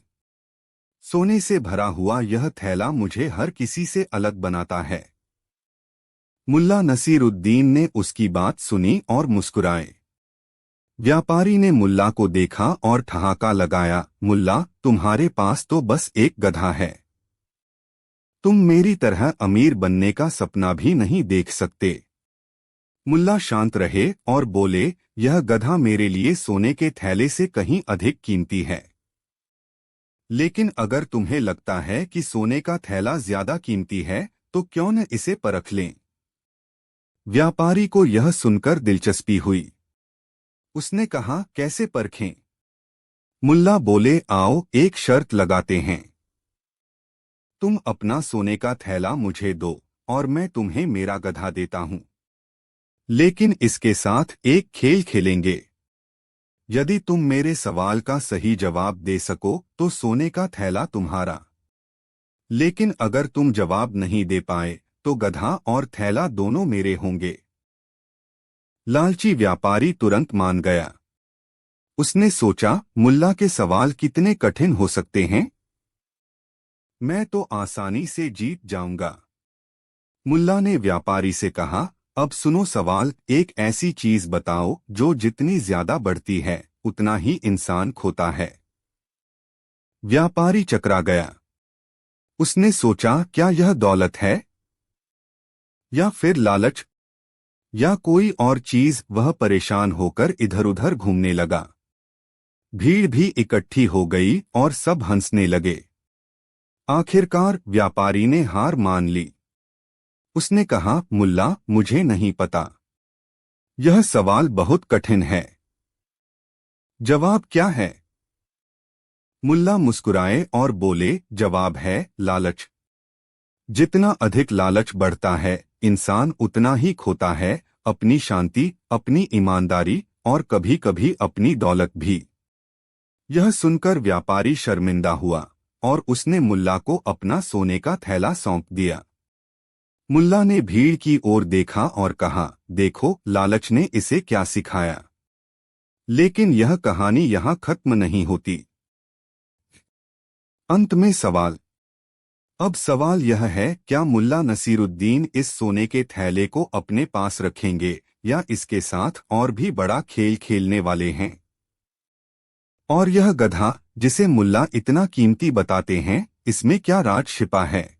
A: सोने से भरा हुआ यह थैला मुझे हर किसी से अलग बनाता है। मुल्ला नसीरुद्दीन ने उसकी बात सुनी और मुस्कुराए। व्यापारी ने मुल्ला को देखा और ठहाका लगाया, मुल्ला, तुम्हारे पास तो बस एक गधा है। तुम मेरी तरह अमीर बनने का सपना भी नहीं देख सकते। मुल्ला शांत रहे और बोले, यह गधा मेरे लिए सोने के थैले से कहीं अधिक कीमती है। लेकिन अगर तुम्हें लगता है कि सोने का थैला ज्यादा कीमती है, तो क्यों न इसे परख लें। व्यापारी को यह सुनकर दिलचस्पी हुई। उसने कहा, कैसे परखें? मुल्ला बोले, आओ एक शर्त लगाते हैं। तुम अपना सोने का थैला मुझे दो और मैं तुम्हें मेरा गधा देता हूं। लेकिन इसके साथ एक खेल खेलेंगे। यदि तुम मेरे सवाल का सही जवाब दे सको तो सोने का थैला तुम्हारा। लेकिन अगर तुम जवाब नहीं दे पाए तो गधा और थैला दोनों मेरे होंगे। लालची व्यापारी तुरंत मान गया। उसने सोचा, मुल्ला के सवाल कितने कठिन हो सकते हैं। मैं तो आसानी से जीत जाऊंगा। मुल्ला ने व्यापारी से कहा, अब सुनो सवाल, एक ऐसी चीज बताओ जो जितनी ज्यादा बढ़ती है उतना ही इंसान खोता है। व्यापारी चकरा गया। उसने सोचा, क्या यह दौलत है या फिर लालच या कोई और चीज। वह परेशान होकर इधर उधर घूमने लगा। भीड़ भी इकट्ठी हो गई और सब हंसने लगे। आखिरकार व्यापारी ने हार मान ली। उसने कहा, मुल्ला, मुझे नहीं पता। यह सवाल बहुत कठिन है। जवाब क्या है? मुल्ला मुस्कुराए और बोले, जवाब है लालच। जितना अधिक लालच बढ़ता है इंसान उतना ही खोता है, अपनी शांति, अपनी ईमानदारी और कभी कभी अपनी दौलत भी। यह सुनकर व्यापारी शर्मिंदा हुआ और उसने मुल्ला को अपना सोने का थैला सौंप दिया। मुल्ला ने भीड़ की ओर देखा और कहा, देखो लालच ने इसे क्या सिखाया। लेकिन यह कहानी यहाँ खत्म नहीं होती। अंत में सवाल। अब सवाल यह है, क्या मुल्ला नसीरुद्दीन इस सोने के थैले को अपने पास रखेंगे या इसके साथ और भी बड़ा खेल खेलने वाले हैं? और यह गधा जिसे मुल्ला इतना कीमती बताते हैं, इसमें क्या राज छिपा है?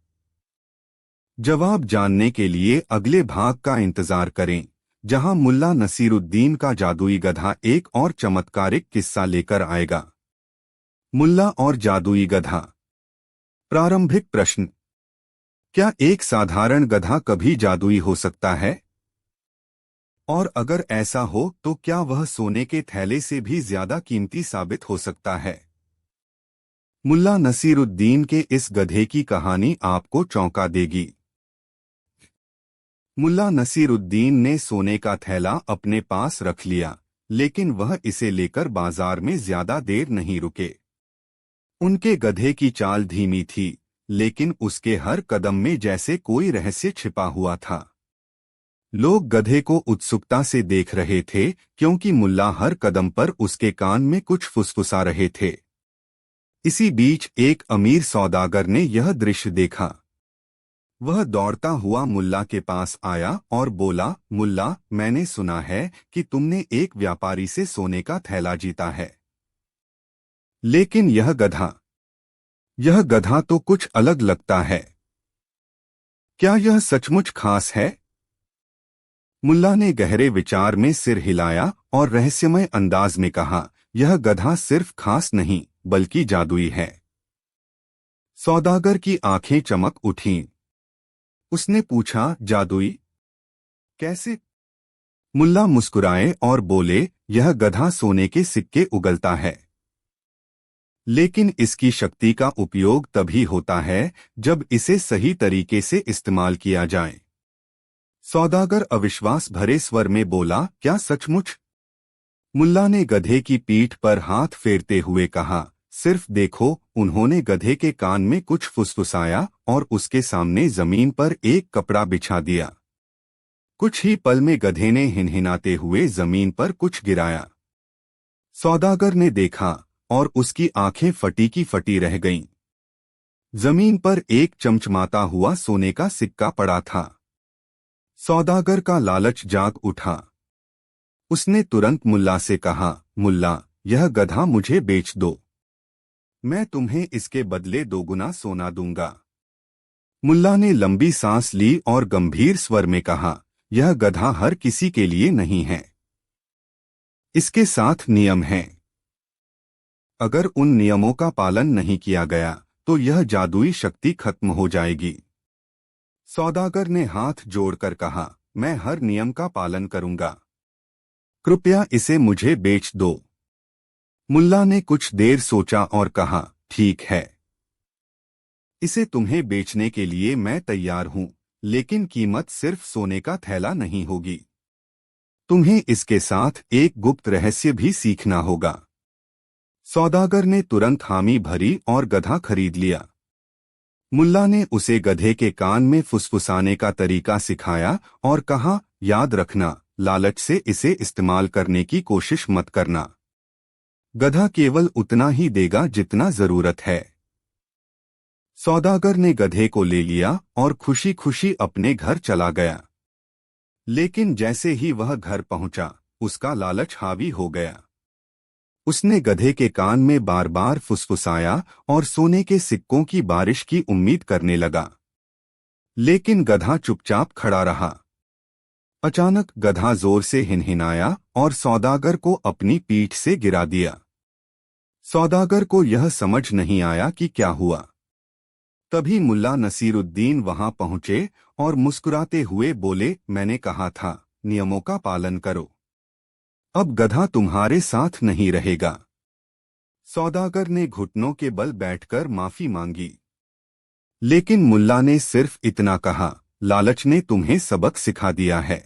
A: जवाब जानने के लिए अगले भाग का इंतजार करें, जहां मुल्ला नसीरुद्दीन का जादुई गधा एक और चमत्कारिक किस्सा लेकर आएगा। मुल्ला और जादुई गधा। प्रारंभिक प्रश्न। क्या एक साधारण गधा कभी जादुई हो सकता है? और अगर ऐसा हो तो क्या वह सोने के थैले से भी ज्यादा कीमती साबित हो सकता है? मुल्ला नसीरुद्दीन के इस गधे की कहानी आपको चौंका देगी। मुल्ला नसीरुद्दीन ने सोने का थैला अपने पास रख लिया, लेकिन वह इसे लेकर बाजार में ज्यादा देर नहीं रुके। उनके गधे की चाल धीमी थी, लेकिन उसके हर कदम में जैसे कोई रहस्य छिपा हुआ था। लोग गधे को उत्सुकता से देख रहे थे, क्योंकि मुल्ला हर कदम पर उसके कान में कुछ फुसफुसा रहे थे। इसी बीच एक अमीर सौदागर ने यह दृश्य देखा। वह दौड़ता हुआ मुल्ला के पास आया और बोला, मुल्ला, मैंने सुना है कि तुमने एक व्यापारी से सोने का थैला जीता है। लेकिन यह गधा तो कुछ अलग लगता है। क्या यह सचमुच खास है? मुल्ला ने गहरे विचार में सिर हिलाया और रहस्यमय अंदाज में कहा, यह गधा सिर्फ खास नहीं बल्कि जादुई है। सौदागर की आंखें चमक उठीं। उसने पूछा, जादुई? कैसे? मुल्ला मुस्कुराए और बोले, यह गधा सोने के सिक्के उगलता है। लेकिन इसकी शक्ति का उपयोग तभी होता है जब इसे सही तरीके से इस्तेमाल किया जाए। सौदागर अविश्वास भरे स्वर में बोला, क्या सचमुच? मुल्ला ने गधे की पीठ पर हाथ फेरते हुए कहा, सिर्फ देखो। उन्होंने गधे के कान में कुछ फुसफुसाया और उसके सामने जमीन पर एक कपड़ा बिछा दिया। कुछ ही पल में गधे ने हिनहिनाते हुए जमीन पर कुछ गिराया। सौदागर ने देखा और उसकी आंखें फटी की फटी रह गईं। जमीन पर एक चमचमाता हुआ सोने का सिक्का पड़ा था। सौदागर का लालच जाग उठा। उसने तुरंत मुल्ला से कहा, मुल्ला, यह गधा मुझे बेच दो। मैं तुम्हें इसके बदले दोगुना सोना दूंगा। मुल्ला ने लंबी सांस ली और गंभीर स्वर में कहा, यह गधा हर किसी के लिए नहीं है। इसके साथ नियम हैं। अगर उन नियमों का पालन नहीं किया गया तो यह जादुई शक्ति खत्म हो जाएगी। सौदागर ने हाथ जोड़कर कहा, मैं हर नियम का पालन करूंगा। कृपया इसे मुझे बेच दो। मुल्ला ने कुछ देर सोचा और कहा, ठीक है। इसे तुम्हें बेचने के लिए मैं तैयार हूं, लेकिन कीमत सिर्फ सोने का थैला नहीं होगी। तुम्हें इसके साथ एक गुप्त रहस्य भी सीखना होगा। सौदागर ने तुरंत हामी भरी और गधा खरीद लिया। मुल्ला ने उसे गधे के कान में फुसफुसाने का तरीका सिखाया और कहा, याद रखना, लालच से इसे इस्तेमाल करने की कोशिश मत करना। गधा केवल उतना ही देगा जितना जरूरत है। सौदागर ने गधे को ले लिया और खुशी खुशी अपने घर चला गया। लेकिन जैसे ही वह घर पहुंचा, उसका लालच हावी हो गया। उसने गधे के कान में बार बार फुसफुसाया और सोने के सिक्कों की बारिश की उम्मीद करने लगा। लेकिन गधा चुपचाप खड़ा रहा। अचानक गधा जोर से हिनहिनाया और सौदागर को अपनी पीठ से गिरा दिया। सौदागर को यह समझ नहीं आया कि क्या हुआ। तभी मुल्ला नसीरुद्दीन वहां पहुंचे और मुस्कुराते हुए बोले, मैंने कहा था, नियमों का पालन करो। अब गधा तुम्हारे साथ नहीं रहेगा। सौदागर ने घुटनों के बल बैठकर माफी मांगी। लेकिन मुल्ला ने सिर्फ इतना कहा, लालच ने तुम्हें सबक सिखा दिया है।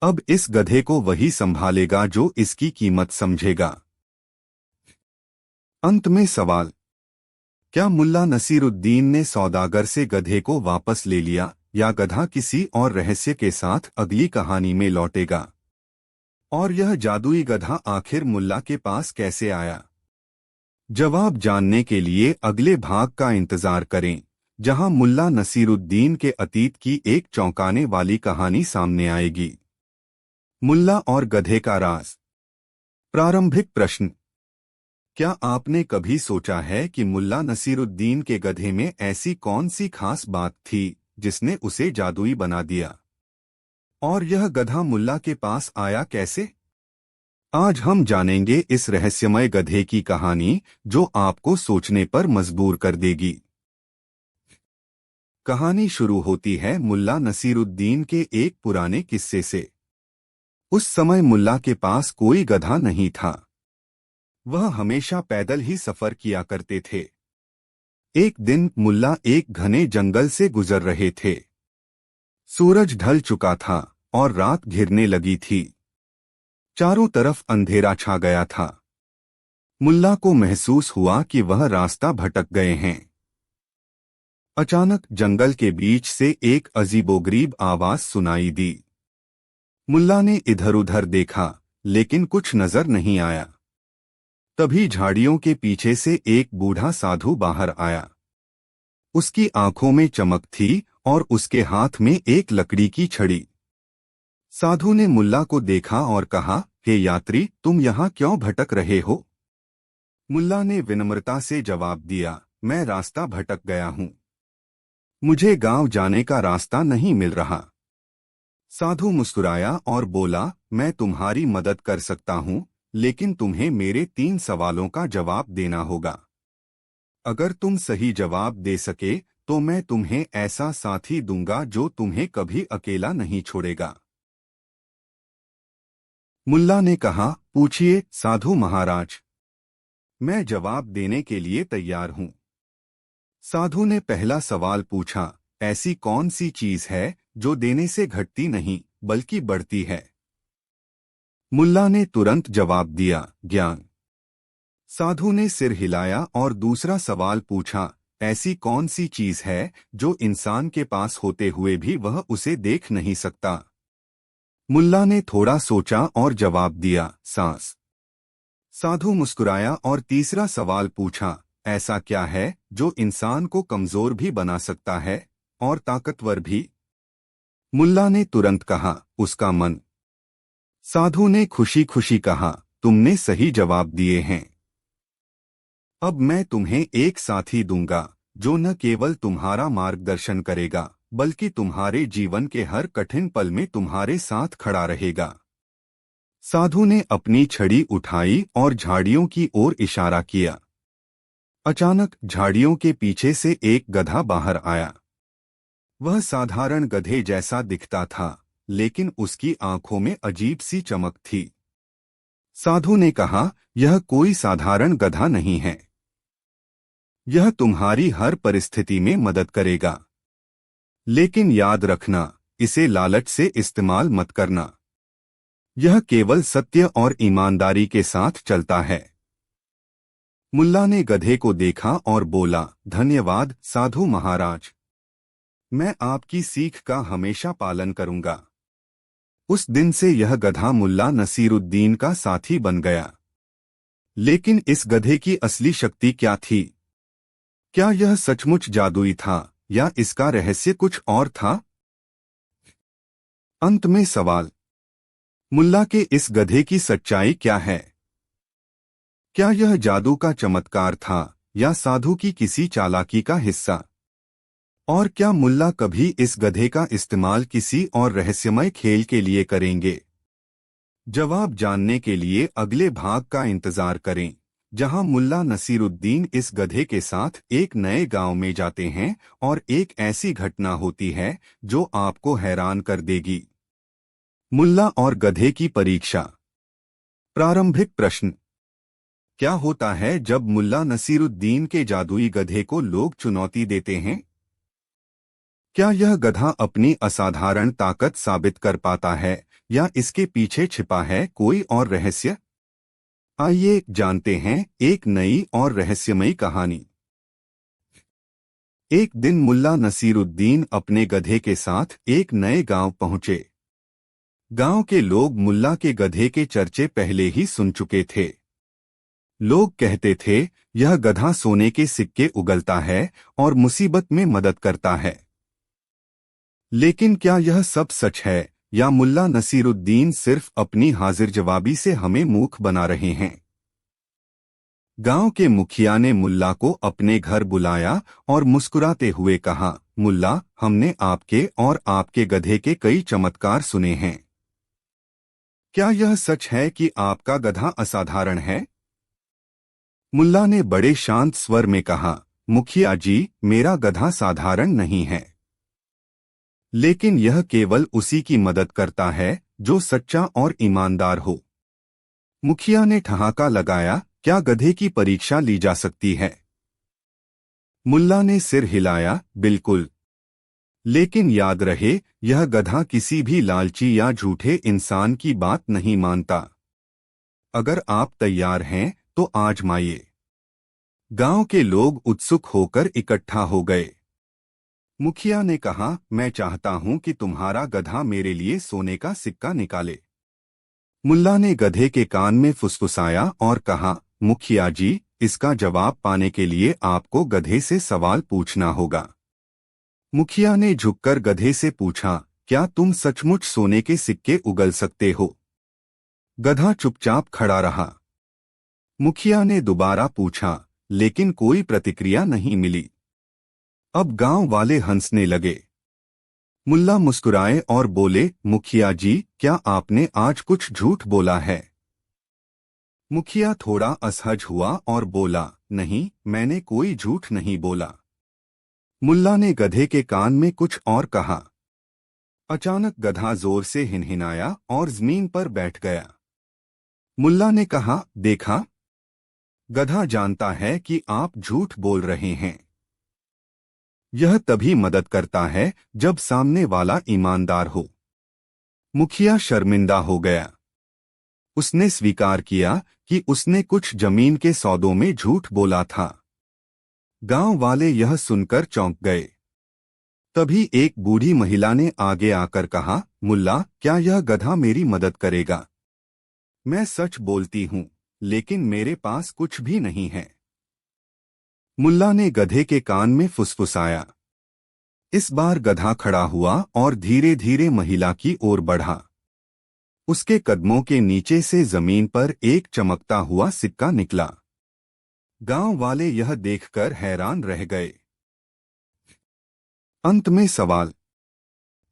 A: अब इस गधे को वही संभालेगा जो इसकी कीमत समझेगा। अंत में सवाल, क्या मुल्ला नसीरुद्दीन ने सौदागर से गधे को वापस ले लिया या गधा किसी और रहस्य के साथ अगली कहानी में लौटेगा? और यह जादुई गधा आखिर मुल्ला के पास कैसे आया? जवाब जानने के लिए अगले भाग का इंतजार करें, जहां मुल्ला नसीरुद्दीन के अतीत की एक चौंकाने वाली कहानी सामने आएगी। मुल्ला और गधे का राज। प्रारंभिक प्रश्न, क्या आपने कभी सोचा है कि मुल्ला नसीरुद्दीन के गधे में ऐसी कौन सी खास बात थी जिसने उसे जादुई बना दिया? और यह गधा मुल्ला के पास आया कैसे? आज हम जानेंगे इस रहस्यमय गधे की कहानी, जो आपको सोचने पर मजबूर कर देगी। कहानी शुरू होती है मुल्ला नसीरुद्दीन के एक पुराने किस्से से। उस समय मुल्ला के पास कोई गधा नहीं था। वह हमेशा पैदल ही सफर किया करते थे। एक दिन मुल्ला एक घने जंगल से गुजर रहे थे। सूरज ढल चुका था और रात घिरने लगी थी। चारों तरफ अंधेरा छा गया था। मुल्ला को महसूस हुआ कि वह रास्ता भटक गए हैं। अचानक जंगल के बीच से एक अजीबोगरीब आवाज सुनाई दी। मुल्ला ने इधर-उधर देखा, लेकिन कुछ नजर नहीं आया। तभी झाड़ियों के पीछे से एक बूढ़ा साधु बाहर आया। उसकी आंखों में चमक थी और उसके हाथ में एक लकड़ी की छड़ी। साधु ने मुल्ला को देखा और कहा, हे यात्री, तुम यहाँ क्यों भटक रहे हो? मुल्ला ने विनम्रता से जवाब दिया, मैं रास्ता भटक गया हूँ। मुझे गांव जाने का रास्ता नहीं मिल रहा। साधु मुस्कुराया और बोला, मैं तुम्हारी मदद कर सकता हूँ, लेकिन तुम्हें मेरे 3 सवालों का जवाब देना होगा। अगर तुम सही जवाब दे सके तो मैं तुम्हें ऐसा साथी दूंगा जो तुम्हें कभी अकेला नहीं छोड़ेगा। मुल्ला ने कहा, पूछिए साधु महाराज, मैं जवाब देने के लिए तैयार हूं। साधु ने पहला सवाल पूछा, ऐसी कौन सी चीज है जो देने से घटती नहीं बल्कि बढ़ती है? मुल्ला ने तुरंत जवाब दिया, ज्ञान। साधु ने सिर हिलाया और दूसरा सवाल पूछा, ऐसी कौन सी चीज है जो इंसान के पास होते हुए भी वह उसे देख नहीं सकता? मुल्ला ने थोड़ा सोचा और जवाब दिया, सांस। साधु मुस्कुराया और तीसरा सवाल पूछा, ऐसा क्या है जो इंसान को कमजोर भी बना सकता है और ताकतवर भी? मुल्ला ने तुरंत कहा, उसका मन। साधु ने खुशी खुशी कहा, तुमने सही जवाब दिए हैं। अब मैं तुम्हें एक साथी दूंगा जो न केवल तुम्हारा मार्गदर्शन करेगा बल्कि तुम्हारे जीवन के हर कठिन पल में तुम्हारे साथ खड़ा रहेगा। साधु ने अपनी छड़ी उठाई और झाड़ियों की ओर इशारा किया। अचानक झाड़ियों के पीछे से एक गधा बाहर आया। वह साधारण गधे जैसा दिखता था, लेकिन उसकी आंखों में अजीब सी चमक थी। साधु ने कहा, यह कोई साधारण गधा नहीं है। यह तुम्हारी हर परिस्थिति में मदद करेगा। लेकिन याद रखना, इसे लालच से इस्तेमाल मत करना। यह केवल सत्य और ईमानदारी के साथ चलता है। मुल्ला ने गधे को देखा और बोला, धन्यवाद साधु महाराज। मैं आपकी सीख का हमेशा पालन करूंगा। उस दिन से यह गधा मुल्ला नसीरुद्दीन का साथी बन गया। लेकिन इस गधे की असली शक्ति क्या थी? क्या यह सचमुच जादुई था या इसका रहस्य कुछ और था? अंत में सवाल, मुल्ला के इस गधे की सच्चाई क्या है? क्या यह जादू का चमत्कार था या साधु की किसी चालाकी का हिस्सा? और क्या मुल्ला कभी इस गधे का इस्तेमाल किसी और रहस्यमय खेल के लिए करेंगे? जवाब जानने के लिए अगले भाग का इंतजार करें, जहां मुल्ला नसीरुद्दीन इस गधे के साथ एक नए गांव में जाते हैं और एक ऐसी घटना होती है जो आपको हैरान कर देगी। मुल्ला और गधे की परीक्षा। प्रारंभिक प्रश्न, क्या होता है जब मुल्ला नसीरुद्दीन के जादुई गधे को लोग चुनौती देते हैं? क्या यह गधा अपनी असाधारण ताकत साबित कर पाता है या इसके पीछे छिपा है कोई और रहस्य? आइए जानते हैं एक नई और रहस्यमयी कहानी। एक दिन मुल्ला नसीरुद्दीन अपने गधे के साथ एक नए गांव पहुंचे। गांव के लोग मुल्ला के गधे के चर्चे पहले ही सुन चुके थे। लोग कहते थे, यह गधा सोने के सिक्के उगलता है और मुसीबत में मदद करता है। लेकिन क्या यह सब सच है या मुल्ला नसीरुद्दीन सिर्फ अपनी हाजिर जवाबी से हमें मूर्ख बना रहे हैं? गांव के मुखिया ने मुल्ला को अपने घर बुलाया और मुस्कुराते हुए कहा, मुल्ला, हमने आपके और आपके गधे के कई चमत्कार सुने हैं। क्या यह सच है कि आपका गधा असाधारण है? मुल्ला ने बड़े शांत स्वर में कहा, मुखिया जी, मेरा गधा साधारण नहीं है, लेकिन यह केवल उसी की मदद करता है जो सच्चा और ईमानदार हो। मुखिया ने ठहाका लगाया, क्या गधे की परीक्षा ली जा सकती है? मुल्ला ने सिर हिलाया, बिल्कुल। लेकिन याद रहे, यह गधा किसी भी लालची या झूठे इंसान की बात नहीं मानता। अगर आप तैयार हैं तो आजमाइए। गांव के लोग उत्सुक होकर इकट्ठा हो गए। मुखिया ने कहा, मैं चाहता हूं कि तुम्हारा गधा मेरे लिए सोने का सिक्का निकाले। मुल्ला ने गधे के कान में फुसफुसाया और कहा, मुखिया जी, इसका जवाब पाने के लिए आपको गधे से सवाल पूछना होगा। मुखिया ने झुककर गधे से पूछा, क्या तुम सचमुच सोने के सिक्के उगल सकते हो? गधा चुपचाप खड़ा रहा। मुखिया ने दोबारा पूछा, लेकिन कोई प्रतिक्रिया नहीं मिली। अब गांव वाले हंसने लगे। मुल्ला मुस्कुराए और बोले, मुखिया जी, क्या आपने आज कुछ झूठ बोला है? मुखिया थोड़ा असहज हुआ और बोला, नहीं, मैंने कोई झूठ नहीं बोला। मुल्ला ने गधे के कान में कुछ और कहा। अचानक गधा जोर से हिनहिनाया और जमीन पर बैठ गया। मुल्ला ने कहा, देखा, गधा जानता है कि आप झूठ बोल रहे हैं। यह तभी मदद करता है जब सामने वाला ईमानदार हो। मुखिया शर्मिंदा हो गया। उसने स्वीकार किया कि उसने कुछ जमीन के सौदों में झूठ बोला था। गांव वाले यह सुनकर चौंक गए। तभी एक बूढ़ी महिला ने आगे आकर कहा, मुल्ला, क्या यह गधा मेरी मदद करेगा? मैं सच बोलती हूं, लेकिन मेरे पास कुछ भी नहीं है। मुल्ला ने गधे के कान में फुसफुसाया। इस बार गधा खड़ा हुआ और धीरे धीरे महिला की ओर बढ़ा। उसके कदमों के नीचे से जमीन पर एक चमकता हुआ सिक्का निकला। गांव वाले यह देखकर हैरान रह गए। अंत में सवाल,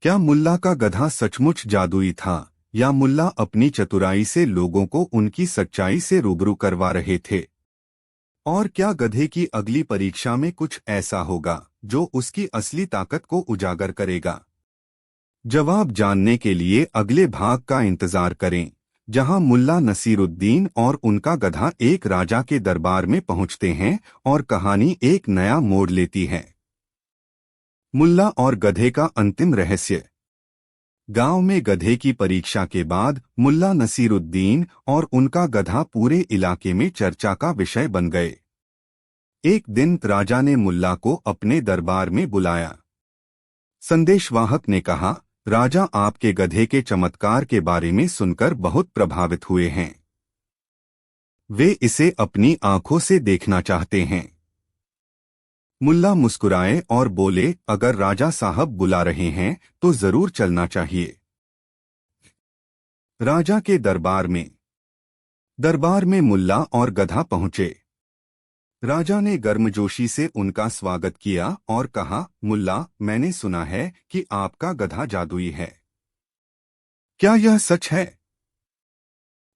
A: क्या मुल्ला का गधा सचमुच जादुई था या मुल्ला अपनी चतुराई से लोगों को उनकी सच्चाई से रूबरू करवा रहे थे? और क्या गधे की अगली परीक्षा में कुछ ऐसा होगा जो उसकी असली ताकत को उजागर करेगा? जवाब जानने के लिए अगले भाग का इंतजार करें, जहां मुल्ला नसीरुद्दीन और उनका गधा एक राजा के दरबार में पहुंचते हैं और कहानी एक नया मोड़ लेती है। मुल्ला और गधे का अंतिम रहस्य। गांव में गधे की परीक्षा के बाद मुल्ला नसीरुद्दीन और उनका गधा पूरे इलाके में चर्चा का विषय बन गए। एक दिन राजा ने मुल्ला को अपने दरबार में बुलाया। संदेशवाहक ने कहा, राजा आपके गधे के चमत्कार के बारे में सुनकर बहुत प्रभावित हुए हैं। वे इसे अपनी आंखों से देखना चाहते हैं। मुल्ला मुस्कुराए और बोले, अगर राजा साहब बुला रहे हैं तो जरूर चलना चाहिए। राजा के दरबार में मुल्ला और गधा पहुंचे। राजा ने गर्मजोशी से उनका स्वागत किया और कहा, मुल्ला, मैंने सुना है कि आपका गधा जादुई है। क्या यह सच है?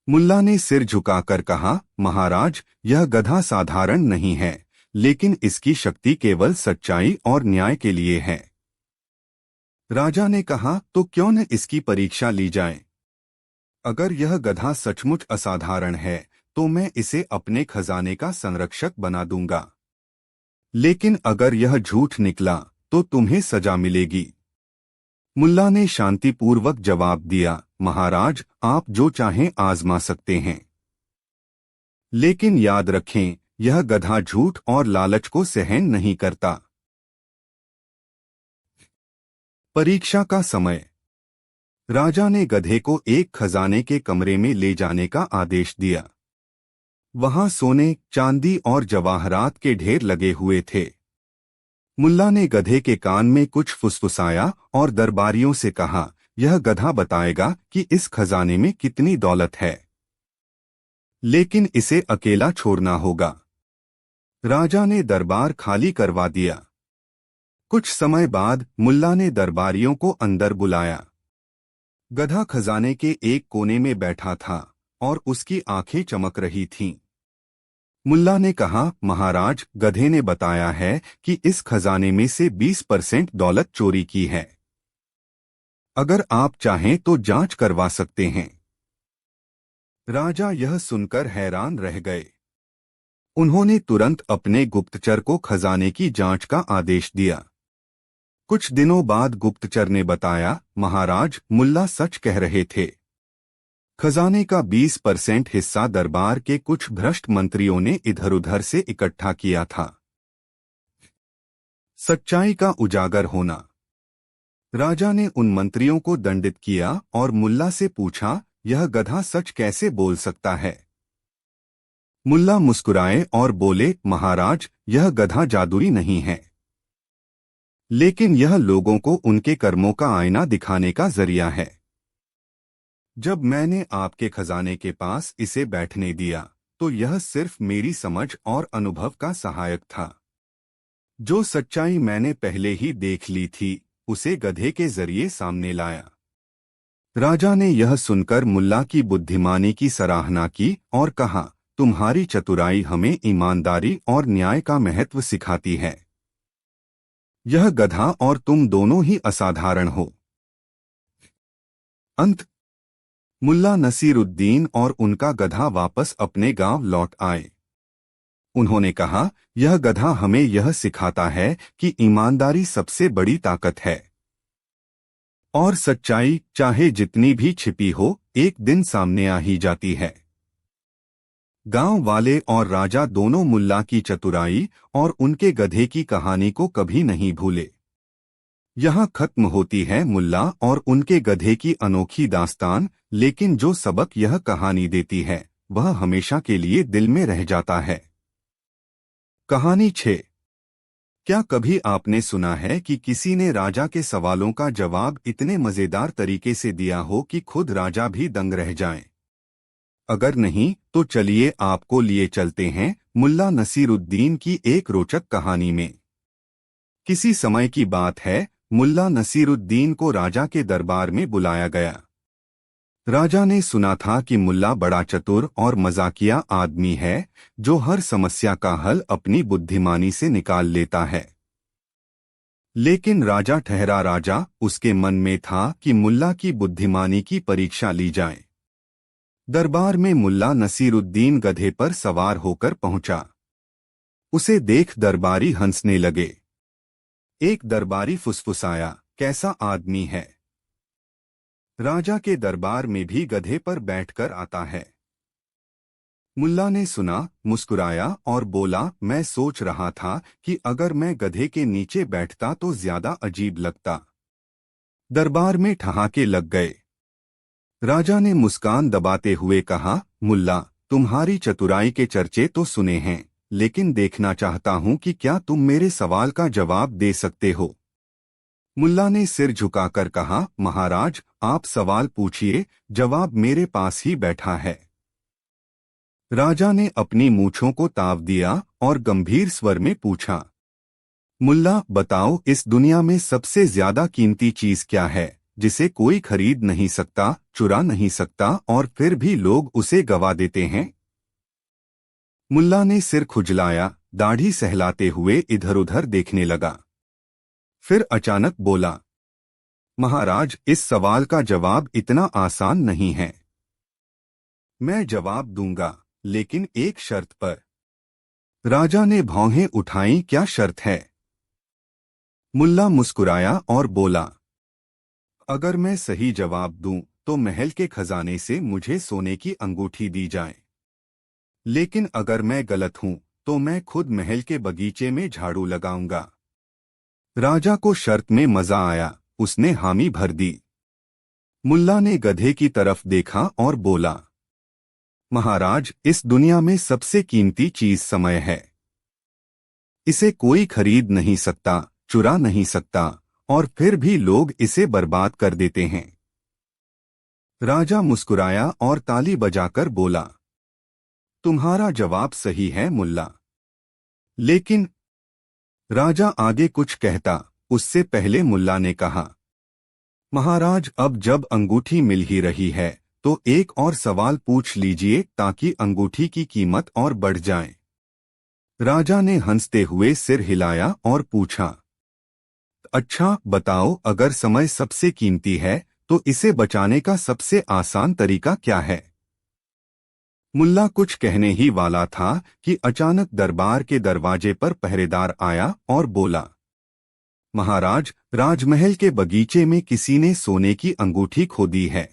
A: मुल्ला ने सिर झुकाकर कहा, महाराज, यह गधा साधारण नहीं है, लेकिन इसकी शक्ति केवल सच्चाई और न्याय के लिए है। राजा ने कहा, तो क्यों न इसकी परीक्षा ली जाए? अगर यह गधा सचमुच असाधारण है तो मैं इसे अपने खजाने का संरक्षक बना दूंगा, लेकिन अगर यह झूठ निकला तो तुम्हें सजा मिलेगी। मुल्ला ने शांतिपूर्वक जवाब दिया, महाराज, आप जो चाहें आजमा सकते हैं, लेकिन याद रखें, यह गधा झूठ और लालच को सहन नहीं करता। परीक्षा का समय। राजा ने गधे को एक खजाने के कमरे में ले जाने का आदेश दिया। वहां सोने, चांदी और जवाहरात के ढेर लगे हुए थे। मुल्ला ने गधे के कान में कुछ फुसफुसाया और दरबारियों से कहा, यह गधा बताएगा कि इस खजाने में कितनी दौलत है, लेकिन इसे अकेला छोड़ना होगा। राजा ने दरबार खाली करवा दिया। कुछ समय बाद मुल्ला ने दरबारियों को अंदर बुलाया। गधा खजाने के एक कोने में बैठा था और उसकी आंखें चमक रही थीं। मुल्ला ने कहा, महाराज, गधे ने बताया है कि इस खजाने में से 20% दौलत चोरी की है। अगर आप चाहें तो जांच करवा सकते हैं। राजा यह सुनकर हैरान रह गए। उन्होंने तुरंत अपने गुप्तचर को खजाने की जांच का आदेश दिया। कुछ दिनों बाद गुप्तचर ने बताया, महाराज, मुल्ला सच कह रहे थे। खजाने का 20% हिस्सा दरबार के कुछ भ्रष्ट मंत्रियों ने इधर-उधर से इकट्ठा किया था। सच्चाई का उजागर होना। राजा ने उन मंत्रियों को दंडित किया और मुल्ला से पूछा, यह गधा सच कैसे बोल सकता है? मुल्ला मुस्कुराए और बोले, महाराज, यह गधा जादुई नहीं है, लेकिन यह लोगों को उनके कर्मों का आईना दिखाने का जरिया है। जब मैंने आपके खजाने के पास इसे बैठने दिया तो यह सिर्फ मेरी समझ और अनुभव का सहायक था। जो सच्चाई मैंने पहले ही देख ली थी, उसे गधे के जरिए सामने लाया। राजा ने यह सुनकर मुल्ला की बुद्धिमानी की सराहना की और कहा, तुम्हारी चतुराई हमें ईमानदारी और न्याय का महत्व सिखाती है। यह गधा और तुम दोनों ही असाधारण हो। अंत। मुल्ला नसीरुद्दीन और उनका गधा वापस अपने गांव लौट आए। उन्होंने कहा, यह गधा हमें यह सिखाता है कि ईमानदारी सबसे बड़ी ताकत है और सच्चाई, चाहे जितनी भी छिपी हो, एक दिन सामने आ ही जाती है। गांव वाले और राजा दोनों मुल्ला की चतुराई और उनके गधे की कहानी को कभी नहीं भूले। यहाँ खत्म होती है मुल्ला और उनके गधे की अनोखी दास्तान, लेकिन जो सबक यह कहानी देती है वह हमेशा के लिए दिल में रह जाता है। कहानी 6। क्या कभी आपने सुना है कि किसी ने राजा के सवालों का जवाब इतने मजेदार तरीके से दिया हो कि खुद राजा भी दंग रह जाएं? अगर नहीं तो चलिए आपको लिए चलते हैं मुल्ला नसीरुद्दीन की एक रोचक कहानी में। किसी समय की बात है, मुल्ला नसीरुद्दीन को राजा के दरबार में बुलाया गया। राजा ने सुना था कि मुल्ला बड़ा चतुर और मजाकिया आदमी है, जो हर समस्या का हल अपनी बुद्धिमानी से निकाल लेता है। लेकिन राजा ठहरा राजा, उसके मन में था कि मुल्ला की बुद्धिमानी की परीक्षा ली जाए। दरबार में मुल्ला नसीरुद्दीन गधे पर सवार होकर पहुंचा। उसे देख दरबारी हंसने लगे। एक दरबारी फुसफुसाया, कैसा आदमी है? राजा के दरबार में भी गधे पर बैठकर आता है। मुल्ला ने सुना, मुस्कुराया और बोला, मैं सोच रहा था कि अगर मैं गधे के नीचे बैठता तो ज्यादा अजीब लगता। दरबार में ठहाके लग गए। राजा ने मुस्कान दबाते हुए कहा, मुल्ला, तुम्हारी चतुराई के चर्चे तो सुने हैं, लेकिन देखना चाहता हूं कि क्या तुम मेरे सवाल का जवाब दे सकते हो। मुल्ला ने सिर झुकाकर कहा, महाराज आप सवाल पूछिए, जवाब मेरे पास ही बैठा है। राजा ने अपनी मूंछों को ताव दिया और गंभीर स्वर में पूछा, मुल्ला बताओ, इस दुनिया में सबसे ज्यादा कीमती चीज क्या है जिसे कोई खरीद नहीं सकता, चुरा नहीं सकता और फिर भी लोग उसे गवा देते हैं। मुल्ला ने सिर खुजलाया, दाढ़ी सहलाते हुए इधर उधर देखने लगा। फिर अचानक बोला, महाराज इस सवाल का जवाब इतना आसान नहीं है। मैं जवाब दूंगा, लेकिन एक शर्त पर। राजा ने भौहें उठाई, क्या शर्त है? मुल्ला मुस्कुराया और बोला, अगर मैं सही जवाब दूं तो महल के खजाने से मुझे सोने की अंगूठी दी जाए, लेकिन अगर मैं गलत हूं तो मैं खुद महल के बगीचे में झाड़ू लगाऊंगा। राजा को शर्त में मजा आया, उसने हामी भर दी। मुल्ला ने गधे की तरफ देखा और बोला, महाराज इस दुनिया में सबसे कीमती चीज समय है। इसे कोई खरीद नहीं सकता, चुरा नहीं सकता और फिर भी लोग इसे बर्बाद कर देते हैं। राजा मुस्कुराया और ताली बजाकर बोला, तुम्हारा जवाब सही है मुल्ला। लेकिन राजा आगे कुछ कहता, उससे पहले मुल्ला ने कहा, महाराज अब जब अंगूठी मिल ही रही है तो एक और सवाल पूछ लीजिए ताकि अंगूठी की कीमत और बढ़ जाए। राजा ने हंसते हुए सिर हिलाया और पूछा, अच्छा बताओ, अगर समय सबसे कीमती है तो इसे बचाने का सबसे आसान तरीका क्या है? मुल्ला कुछ कहने ही वाला था कि अचानक दरबार के दरवाजे पर पहरेदार आया और बोला, महाराज राजमहल के बगीचे में किसी ने सोने की अंगूठी खो दी है।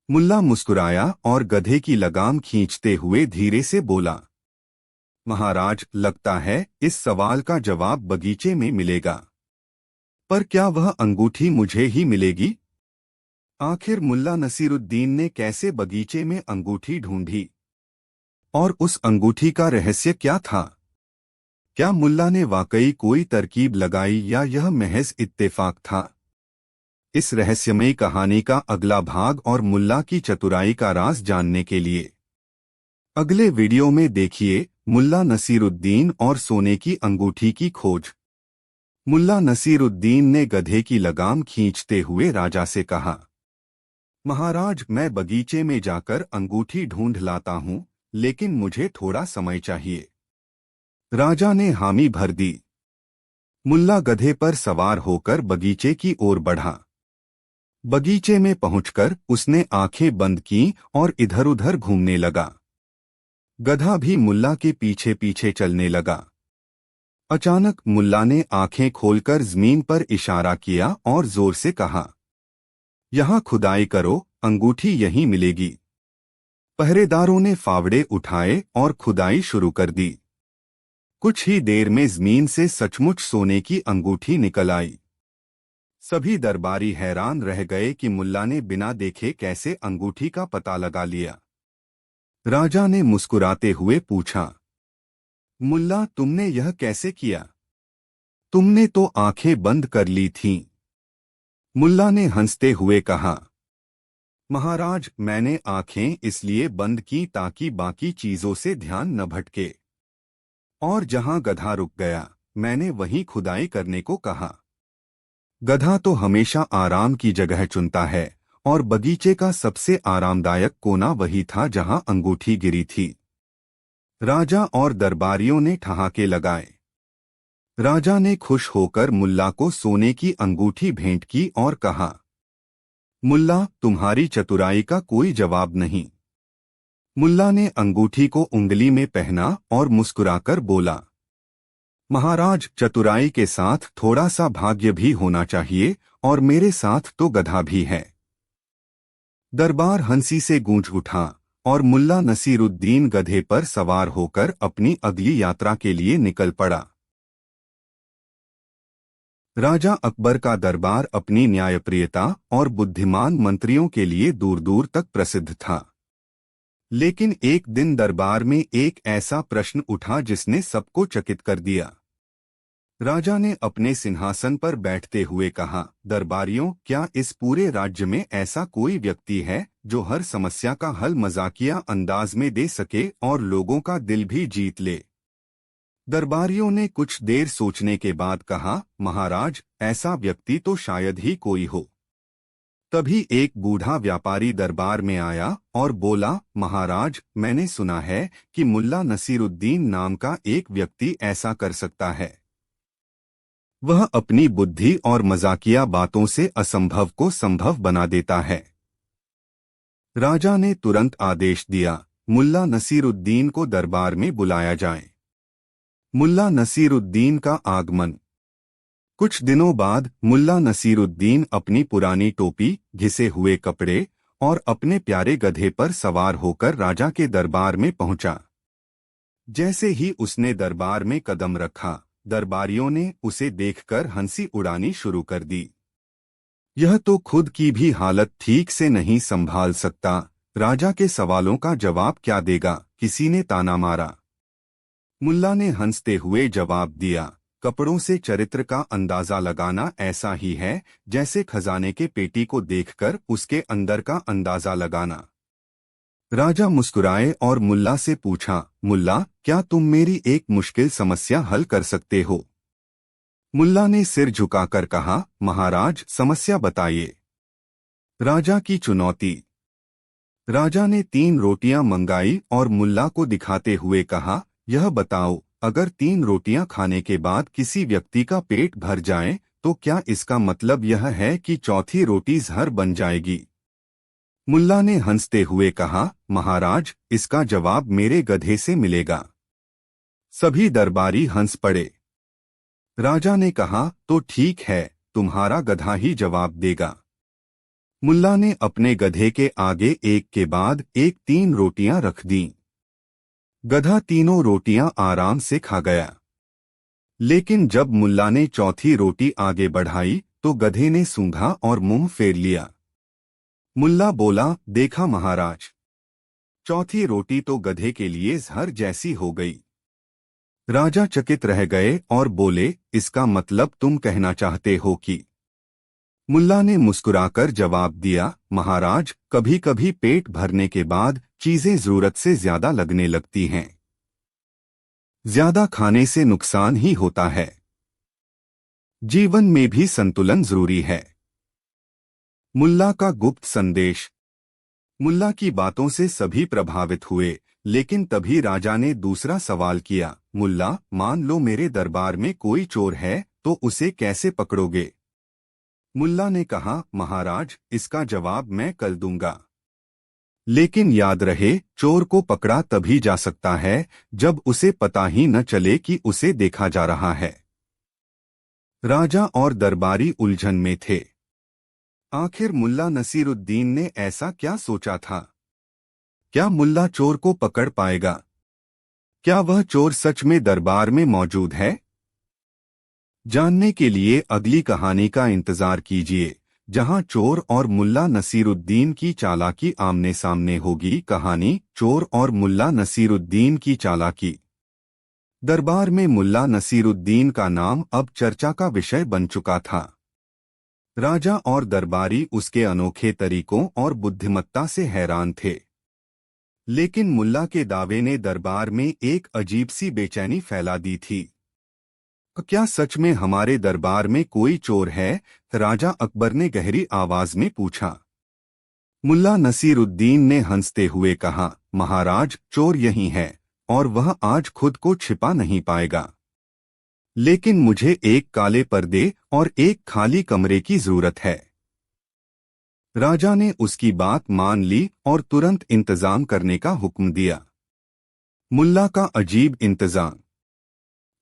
A: मुल्ला मुस्कुराया और गधे की लगाम खींचते हुए धीरे से बोला, महाराज लगता है इस सवाल का जवाब बगीचे में मिलेगा, पर क्या वह अंगूठी मुझे ही मिलेगी? आखिर मुल्ला नसीरुद्दीन ने कैसे बगीचे में अंगूठी ढूंढी और उस अंगूठी का रहस्य क्या था? क्या मुल्ला ने वाकई कोई तरकीब लगाई या यह महज इत्तेफाक था? इस रहस्यमयी कहानी का अगला भाग और मुल्ला की चतुराई का राज जानने के लिए अगले वीडियो में देखिए, मुल्ला नसीरुद्दीन और सोने की अंगूठी की खोज। मुल्ला नसीरुद्दीन ने गधे की लगाम खींचते हुए राजा से कहा, महाराज मैं बगीचे में जाकर अंगूठी ढूंढ लाता हूं, लेकिन मुझे थोड़ा समय चाहिए। राजा ने हामी भर दी। मुल्ला गधे पर सवार होकर बगीचे की ओर बढ़ा। बगीचे में पहुंचकर उसने आंखें बंद की और इधर उधर घूमने लगा। गधा भी मुल्ला के पीछे पीछे चलने लगा। अचानक मुल्ला ने आंखें खोलकर जमीन पर इशारा किया और जोर से कहा, यहाँ खुदाई करो, अंगूठी यहीं मिलेगी। पहरेदारों ने फावड़े उठाए और खुदाई शुरू कर दी। कुछ ही देर में जमीन से सचमुच सोने की अंगूठी निकल आई। सभी दरबारी हैरान रह गए कि मुल्ला ने बिना देखे कैसे अंगूठी का पता लगा लिया। राजा ने मुस्कुराते हुए पूछा, मुल्ला तुमने यह कैसे किया? तुमने तो आंखें बंद कर ली थीं। मुल्ला ने हंसते हुए कहा, महाराज मैंने आंखें इसलिए बंद की ताकि बाकी चीजों से ध्यान न भटके। और जहां गधा रुक गया मैंने वहीं खुदाई करने को कहा। गधा तो हमेशा आराम की जगह चुनता है और बगीचे का सबसे आरामदायक कोना वही था जहां अंगूठी गिरी थी। राजा और दरबारियों ने ठहाके लगाए। राजा ने खुश होकर मुल्ला को सोने की अंगूठी भेंट की और कहा, मुल्ला तुम्हारी चतुराई का कोई जवाब नहीं। मुल्ला ने अंगूठी को उंगली में पहना और मुस्कुराकर बोला, महाराज चतुराई के साथ थोड़ा सा भाग्य भी होना चाहिए और मेरे साथ तो गधा भी है। दरबार हंसी से गूंज उठा और मुल्ला नसीरुद्दीन गधे पर सवार होकर अपनी अगली यात्रा के लिए निकल पड़ा। राजा अकबर का दरबार अपनी न्यायप्रियता और बुद्धिमान मंत्रियों के लिए दूर दूर तक प्रसिद्ध था। लेकिन एक दिन दरबार में एक ऐसा प्रश्न उठा जिसने सबको चकित कर दिया। राजा ने अपने सिंहासन पर बैठते हुए कहा, दरबारियों, क्या इस पूरे राज्य में ऐसा कोई व्यक्ति है जो हर समस्या का हल मजाकिया अंदाज में दे सके और लोगों का दिल भी जीत ले? दरबारियों ने कुछ देर सोचने के बाद कहा, महाराज, ऐसा व्यक्ति तो शायद ही कोई हो। तभी एक बूढ़ा व्यापारी दरबार में आया और बोला, महाराज, मैंने सुना है कि मुल्ला नसीरुद्दीन नाम का एक व्यक्ति ऐसा कर सकता है। वह अपनी बुद्धि और मजाकिया बातों से असंभव को संभव बना देता है। राजा ने तुरंत आदेश दिया, मुल्ला नसीरुद्दीन को दरबार में बुलाया जाए। मुल्ला नसीरुद्दीन का आगमन। कुछ दिनों बाद मुल्ला नसीरुद्दीन अपनी पुरानी टोपी, घिसे हुए कपड़े और अपने प्यारे गधे पर सवार होकर राजा के दरबार में पहुंचा। जैसे ही उसने दरबार में कदम रखा, दरबारियों ने उसे देखकर हंसी उड़ानी शुरू कर दी। यह तो खुद की भी हालत ठीक से नहीं संभाल सकता, राजा के सवालों का जवाब क्या देगा, किसी ने ताना मारा। मुल्ला ने हंसते हुए जवाब दिया, कपड़ों से चरित्र का अंदाजा लगाना ऐसा ही है जैसे खजाने के पेटी को देखकर उसके अंदर का अंदाजा लगाना। राजा मुस्कुराए और मुल्ला से पूछा, मुल्ला, क्या तुम मेरी एक मुश्किल समस्या हल कर सकते हो? मुल्ला ने सिर झुकाकर कहा, महाराज, समस्या बताइए। राजा की चुनौती। राजा ने 3 रोटियां मंगाई और मुल्ला को दिखाते हुए कहा, यह बताओ, अगर 3 रोटियां खाने के बाद किसी व्यक्ति का पेट भर जाए तो क्या इसका मतलब यह है कि चौथी रोटी जहर बन जाएगी? मुल्ला ने हंसते हुए कहा, महाराज, इसका जवाब मेरे गधे से मिलेगा। सभी दरबारी हंस पड़े। राजा ने कहा, तो ठीक है, तुम्हारा गधा ही जवाब देगा। मुल्ला ने अपने गधे के आगे एक के बाद एक 3 रोटियां रख दीं। गधा तीनों रोटियां आराम से खा गया। लेकिन जब मुल्ला ने चौथी रोटी आगे बढ़ाई तो गधे ने सूंघा और मुंह फेर लिया। मुल्ला बोला, देखा महाराज, चौथी रोटी तो गधे के लिए जहर जैसी हो गई। राजा चकित रह गए और बोले, इसका मतलब तुम कहना चाहते हो कि? मुल्ला ने मुस्कुराकर जवाब दिया, महाराज, कभी कभी पेट भरने के बाद चीजें जरूरत से ज्यादा लगने लगती हैं। ज्यादा खाने से नुकसान ही होता है। जीवन में भी संतुलन जरूरी है। मुल्ला का गुप्त संदेश। मुल्ला की बातों से सभी प्रभावित हुए, लेकिन तभी राजा ने दूसरा सवाल किया, मुल्ला, मान लो मेरे दरबार में कोई चोर है तो उसे कैसे पकड़ोगे? मुल्ला ने कहा, महाराज, इसका जवाब मैं कल दूंगा। लेकिन याद रहे, चोर को पकड़ा तभी जा सकता है जब उसे पता ही न चले कि उसे देखा जा रहा है। राजा और दरबारी उलझन में थे। आखिर मुल्ला नसीरुद्दीन ने ऐसा क्या सोचा था? क्या मुल्ला चोर को पकड़ पाएगा? क्या वह चोर सच में दरबार में मौजूद है? जानने के लिए अगली कहानी का इंतजार कीजिए, जहां चोर और मुल्ला नसीरुद्दीन की चालाकी आमने सामने होगी। कहानी, चोर और मुल्ला नसीरुद्दीन की चालाकी। दरबार में मुल्ला नसीरुद्दीन का नाम अब चर्चा का विषय बन चुका था। राजा और दरबारी उसके अनोखे तरीकों और बुद्धिमत्ता से हैरान थे। लेकिन मुल्ला के दावे ने दरबार में एक अजीब सी बेचैनी फैला दी थी। क्या सच में हमारे दरबार में कोई चोर है? राजा अकबर ने गहरी आवाज में पूछा। मुल्ला नसीरुद्दीन ने हंसते हुए कहा, महाराज, चोर यही है और वह आज खुद को छिपा नहीं पाएगा। लेकिन मुझे एक काले पर्दे और एक खाली कमरे की जरूरत है। राजा ने उसकी बात मान ली और तुरंत इंतजाम करने का हुक्म दिया। मुल्ला का अजीब इंतजाम।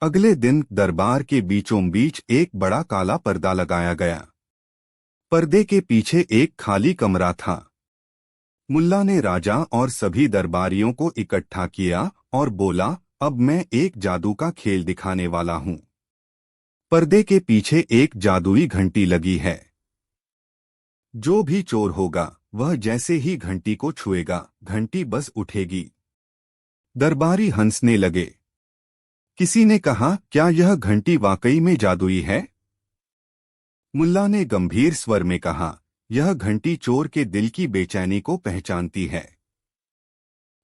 A: अगले दिन दरबार के बीचों बीच एक बड़ा काला पर्दा लगाया गया। पर्दे के पीछे एक खाली कमरा था। मुल्ला ने राजा और सभी दरबारियों को इकट्ठा किया और बोला, अब मैं एक जादू का खेल दिखाने वाला हूं। पर्दे के पीछे एक जादुई घंटी लगी है। जो भी चोर होगा वह जैसे ही घंटी को छुएगा घंटी बस उठेगी। दरबारी हंसने लगे। किसी ने कहा, क्या यह घंटी वाकई में जादुई है? मुल्ला ने गंभीर स्वर में कहा, यह घंटी चोर के दिल की बेचैनी को पहचानती है।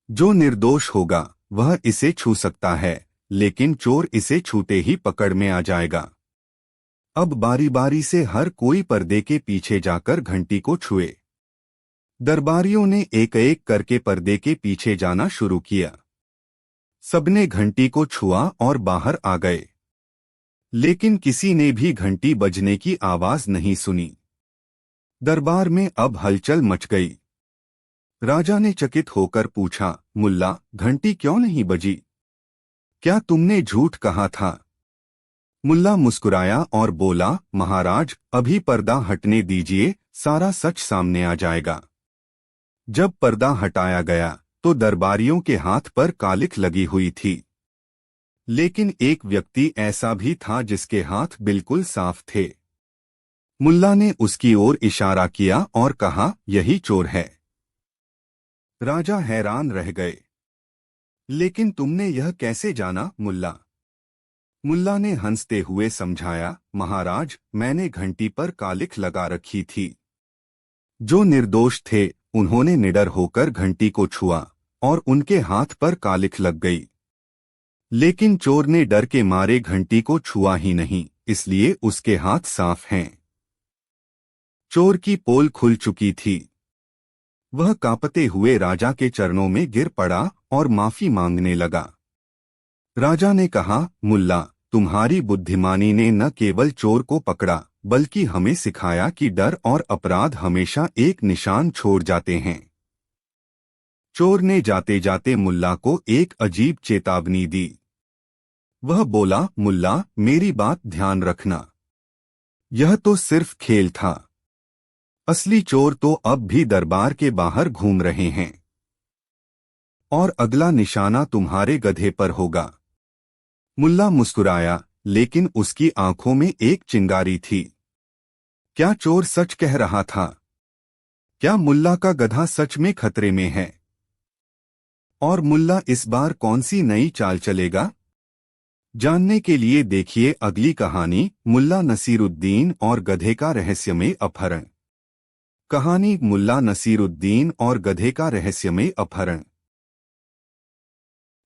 A: जो निर्दोष होगा वह इसे छू सकता है, लेकिन चोर इसे छूते ही पकड़ में आ जाएगा। अब बारी बारी से हर कोई पर्दे के पीछे जाकर घंटी को छुए। दरबारियों ने एक एक करके पर्दे के पीछे जाना शुरू किया। सबने घंटी को छुआ और बाहर आ गए, लेकिन किसी ने भी घंटी बजने की आवाज नहीं सुनी। दरबार में अब हलचल मच गई। राजा ने चकित होकर पूछा, मुल्ला, घंटी क्यों नहीं बजी? क्या तुमने झूठ कहा था? मुल्ला मुस्कुराया और बोला, महाराज, अभी पर्दा हटने दीजिए, सारा सच सामने आ जाएगा। जब पर्दा हटाया गया तो दरबारियों के हाथ पर कालिख लगी हुई थी, लेकिन एक व्यक्ति ऐसा भी था जिसके हाथ बिल्कुल साफ थे। मुल्ला ने उसकी ओर इशारा किया और कहा, यही चोर है। राजा हैरान रह गए। लेकिन तुमने यह कैसे जाना, मुल्ला? मुल्ला ने हंसते हुए समझाया, महाराज, मैंने घंटी पर कालिख लगा रखी थी। जो निर्दोष थे उन्होंने निडर होकर घंटी को छुआ और उनके हाथ पर कालिख लग गई। लेकिन चोर ने डर के मारे घंटी को छुआ ही नहीं, इसलिए उसके हाथ साफ हैं। चोर की पोल खुल चुकी थी। वह कांपते हुए राजा के चरणों में गिर पड़ा और माफी मांगने लगा। राजा ने कहा, मुल्ला, तुम्हारी बुद्धिमानी ने न केवल चोर को पकड़ा बल्कि हमें सिखाया कि डर और अपराध हमेशा एक निशान छोड़ जाते हैं। चोर ने जाते जाते मुल्ला को एक अजीब चेतावनी दी। वह बोला, मुल्ला, मेरी बात ध्यान रखना। यह तो सिर्फ खेल था। असली चोर तो अब भी दरबार के बाहर घूम रहे हैं और अगला निशाना तुम्हारे गधे पर होगा। मुल्ला मुस्कुराया, लेकिन उसकी आंखों में एक चिंगारी थी। क्या चोर सच कह रहा था? क्या मुल्ला का गधा सच में खतरे में है? और मुल्ला इस बार कौन सी नई चाल चलेगा? जानने के लिए देखिए अगली कहानी, मुल्ला नसीरुद्दीन और गधे का रहस्यमय अपहरण। कहानी, मुल्ला नसीरुद्दीन और गधे का रहस्यमय अपहरण।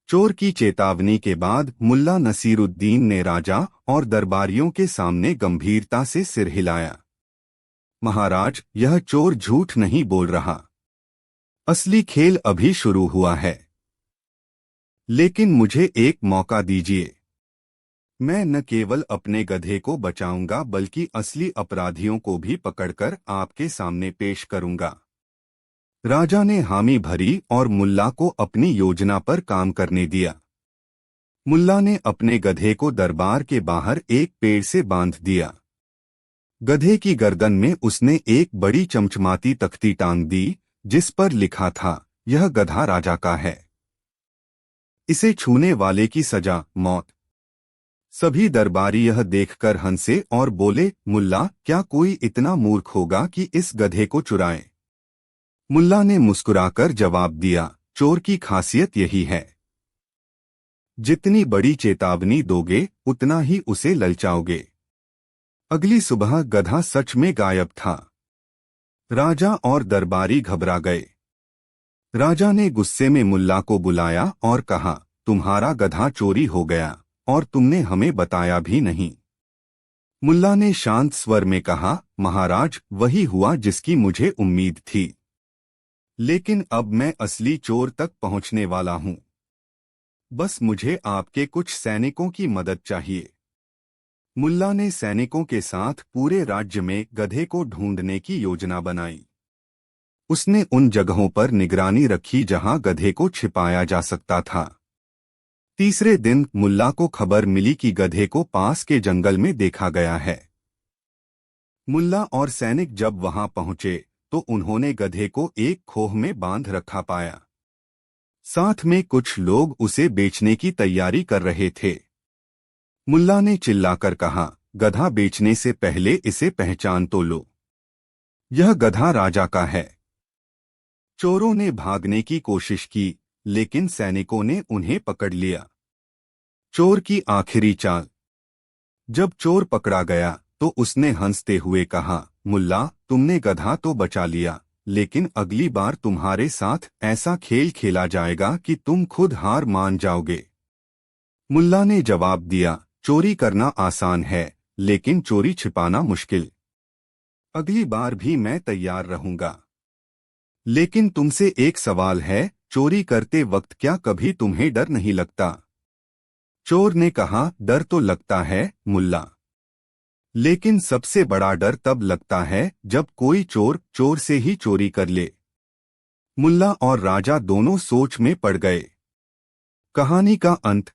A: चोर की चेतावनी के बाद मुल्ला नसीरुद्दीन ने राजा और दरबारियों के सामने गंभीरता से सिर हिलाया। महाराज, यह चोर झूठ नहीं बोल रहा। असली खेल अभी शुरू हुआ है। लेकिन मुझे एक मौका दीजिए। मैं न केवल अपने गधे को बचाऊंगा बल्कि असली अपराधियों को भी पकड़कर आपके सामने पेश करूंगा। राजा ने हामी भरी और मुल्ला को अपनी योजना पर काम करने दिया। मुल्ला ने अपने गधे को दरबार के बाहर एक पेड़ से बांध दिया। गधे की गर्दन में उसने एक बड़ी चमचमाती तख्ती टांग दी, जिस पर लिखा था, यह गधा राजा का है। इसे छूने वाले की सजा मौत। सभी दरबारी यह देखकर हंसे और बोले, मुल्ला, क्या कोई इतना मूर्ख होगा कि इस गधे को चुराए? मुल्ला ने मुस्कुराकर जवाब दिया, चोर की खासियत यही है। जितनी बड़ी चेतावनी दोगे उतना ही उसे ललचाओगे। अगली सुबह गधा सच में गायब था। राजा और दरबारी घबरा गए। राजा ने गुस्से में मुल्ला को बुलाया और कहा, तुम्हारा गधा चोरी हो गया और तुमने हमें बताया भी नहीं। मुल्ला ने शांत स्वर में कहा, महाराज, वही हुआ जिसकी मुझे उम्मीद थी। लेकिन अब मैं असली चोर तक पहुंचने वाला हूं। बस मुझे आपके कुछ सैनिकों की मदद चाहिए। मुल्ला ने सैनिकों के साथ पूरे राज्य में गधे को ढूंढने की योजना बनाई। उसने उन जगहों पर निगरानी रखी जहां गधे को छिपाया जा सकता था। तीसरे दिन मुल्ला को खबर मिली कि गधे को पास के जंगल में देखा गया है। मुल्ला और सैनिक जब वहां पहुंचे तो उन्होंने गधे को एक खोह में बांध रखा पाया। साथ में कुछ लोग उसे बेचने की तैयारी कर रहे थे। मुल्ला ने चिल्लाकर कहा, गधा बेचने से पहले इसे पहचान तो लो। यह गधा राजा का है। चोरों ने भागने की कोशिश की, लेकिन सैनिकों ने उन्हें पकड़ लिया। चोर की आखिरी चाल। जब चोर पकड़ा गया तो उसने हंसते हुए कहा, मुल्ला, तुमने गधा तो बचा लिया, लेकिन अगली बार तुम्हारे साथ ऐसा खेल खेला जाएगा कि तुम खुद हार मान जाओगे। मुल्ला ने जवाब दिया, चोरी करना आसान है, लेकिन चोरी छिपाना मुश्किल। अगली बार भी मैं तैयार रहूंगा। लेकिन तुमसे एक सवाल है, चोरी करते वक्त क्या कभी तुम्हें डर नहीं लगता? चोर ने कहा, डर तो लगता है मुल्ला, लेकिन सबसे बड़ा डर तब लगता है जब कोई चोर चोर से ही चोरी कर ले। मुल्ला और राजा दोनों सोच में पड़ गए। कहानी का अंत।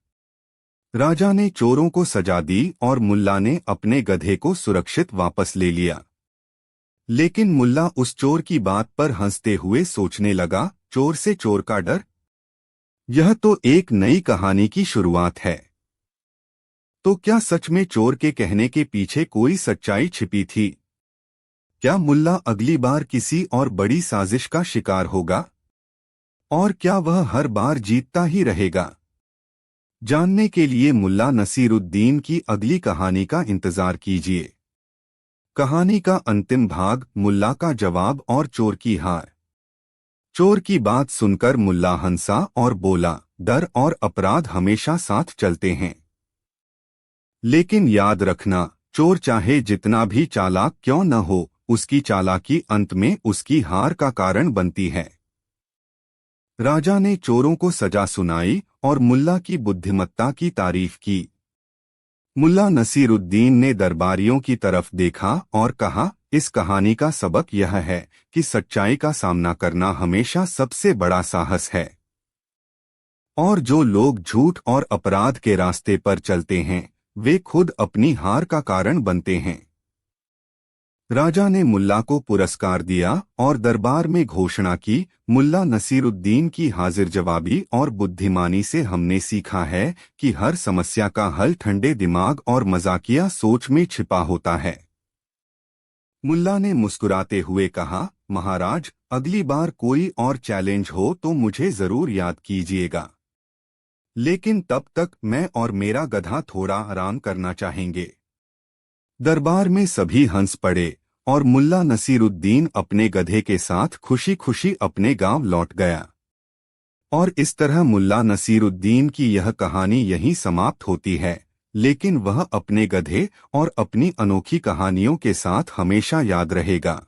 A: राजा ने चोरों को सजा दी और मुल्ला ने अपने गधे को सुरक्षित वापस ले लिया। लेकिन मुल्ला उस चोर की बात पर हंसते हुए सोचने लगा, चोर से चोर का डर? यह तो एक नई कहानी की शुरुआत है। तो क्या सच में चोर के कहने के पीछे कोई सच्चाई छिपी थी? क्या मुल्ला अगली बार किसी और बड़ी साजिश का शिकार होगा? और क्या वह हर बार जीतता ही रहेगा? जानने के लिए मुल्ला नसीरुद्दीन की अगली कहानी का इंतजार कीजिए। कहानी का अंतिम भाग, मुल्ला का जवाब और चोर की हार। चोर की बात सुनकर मुल्ला हंसा और बोला, डर और अपराध हमेशा साथ चलते हैं। लेकिन याद रखना, चोर चाहे जितना भी चालाक क्यों न हो, उसकी चालाकी अंत में उसकी हार का कारण बनती है। राजा ने चोरों को सजा सुनाई और मुल्ला की बुद्धिमत्ता की तारीफ की। मुल्ला नसीरुद्दीन ने दरबारियों की तरफ देखा और कहा, इस कहानी का सबक यह है कि सच्चाई का सामना करना हमेशा सबसे बड़ा साहस है। और जो लोग झूठ और अपराध के रास्ते पर चलते हैं, वे खुद अपनी हार का कारण बनते हैं। राजा ने मुल्ला को पुरस्कार दिया और दरबार में घोषणा की, मुल्ला नसीरुद्दीन की हाजिर जवाबी और बुद्धिमानी से हमने सीखा है कि हर समस्या का हल ठंडे दिमाग और मजाकिया सोच में छिपा होता है। मुल्ला ने मुस्कुराते हुए कहा, महाराज, अगली बार कोई और चैलेंज हो तो मुझे जरूर याद कीजिएगा। लेकिन तब तक मैं और मेरा गधा थोड़ा आराम करना चाहेंगे। दरबार में सभी हंस पड़े और मुल्ला नसीरुद्दीन अपने गधे के साथ खुशी खुशी अपने गांव लौट गया। और इस तरह मुल्ला नसीरुद्दीन की यह कहानी यहीं समाप्त होती है, लेकिन वह अपने गधे और अपनी अनोखी कहानियों के साथ हमेशा याद रहेगा।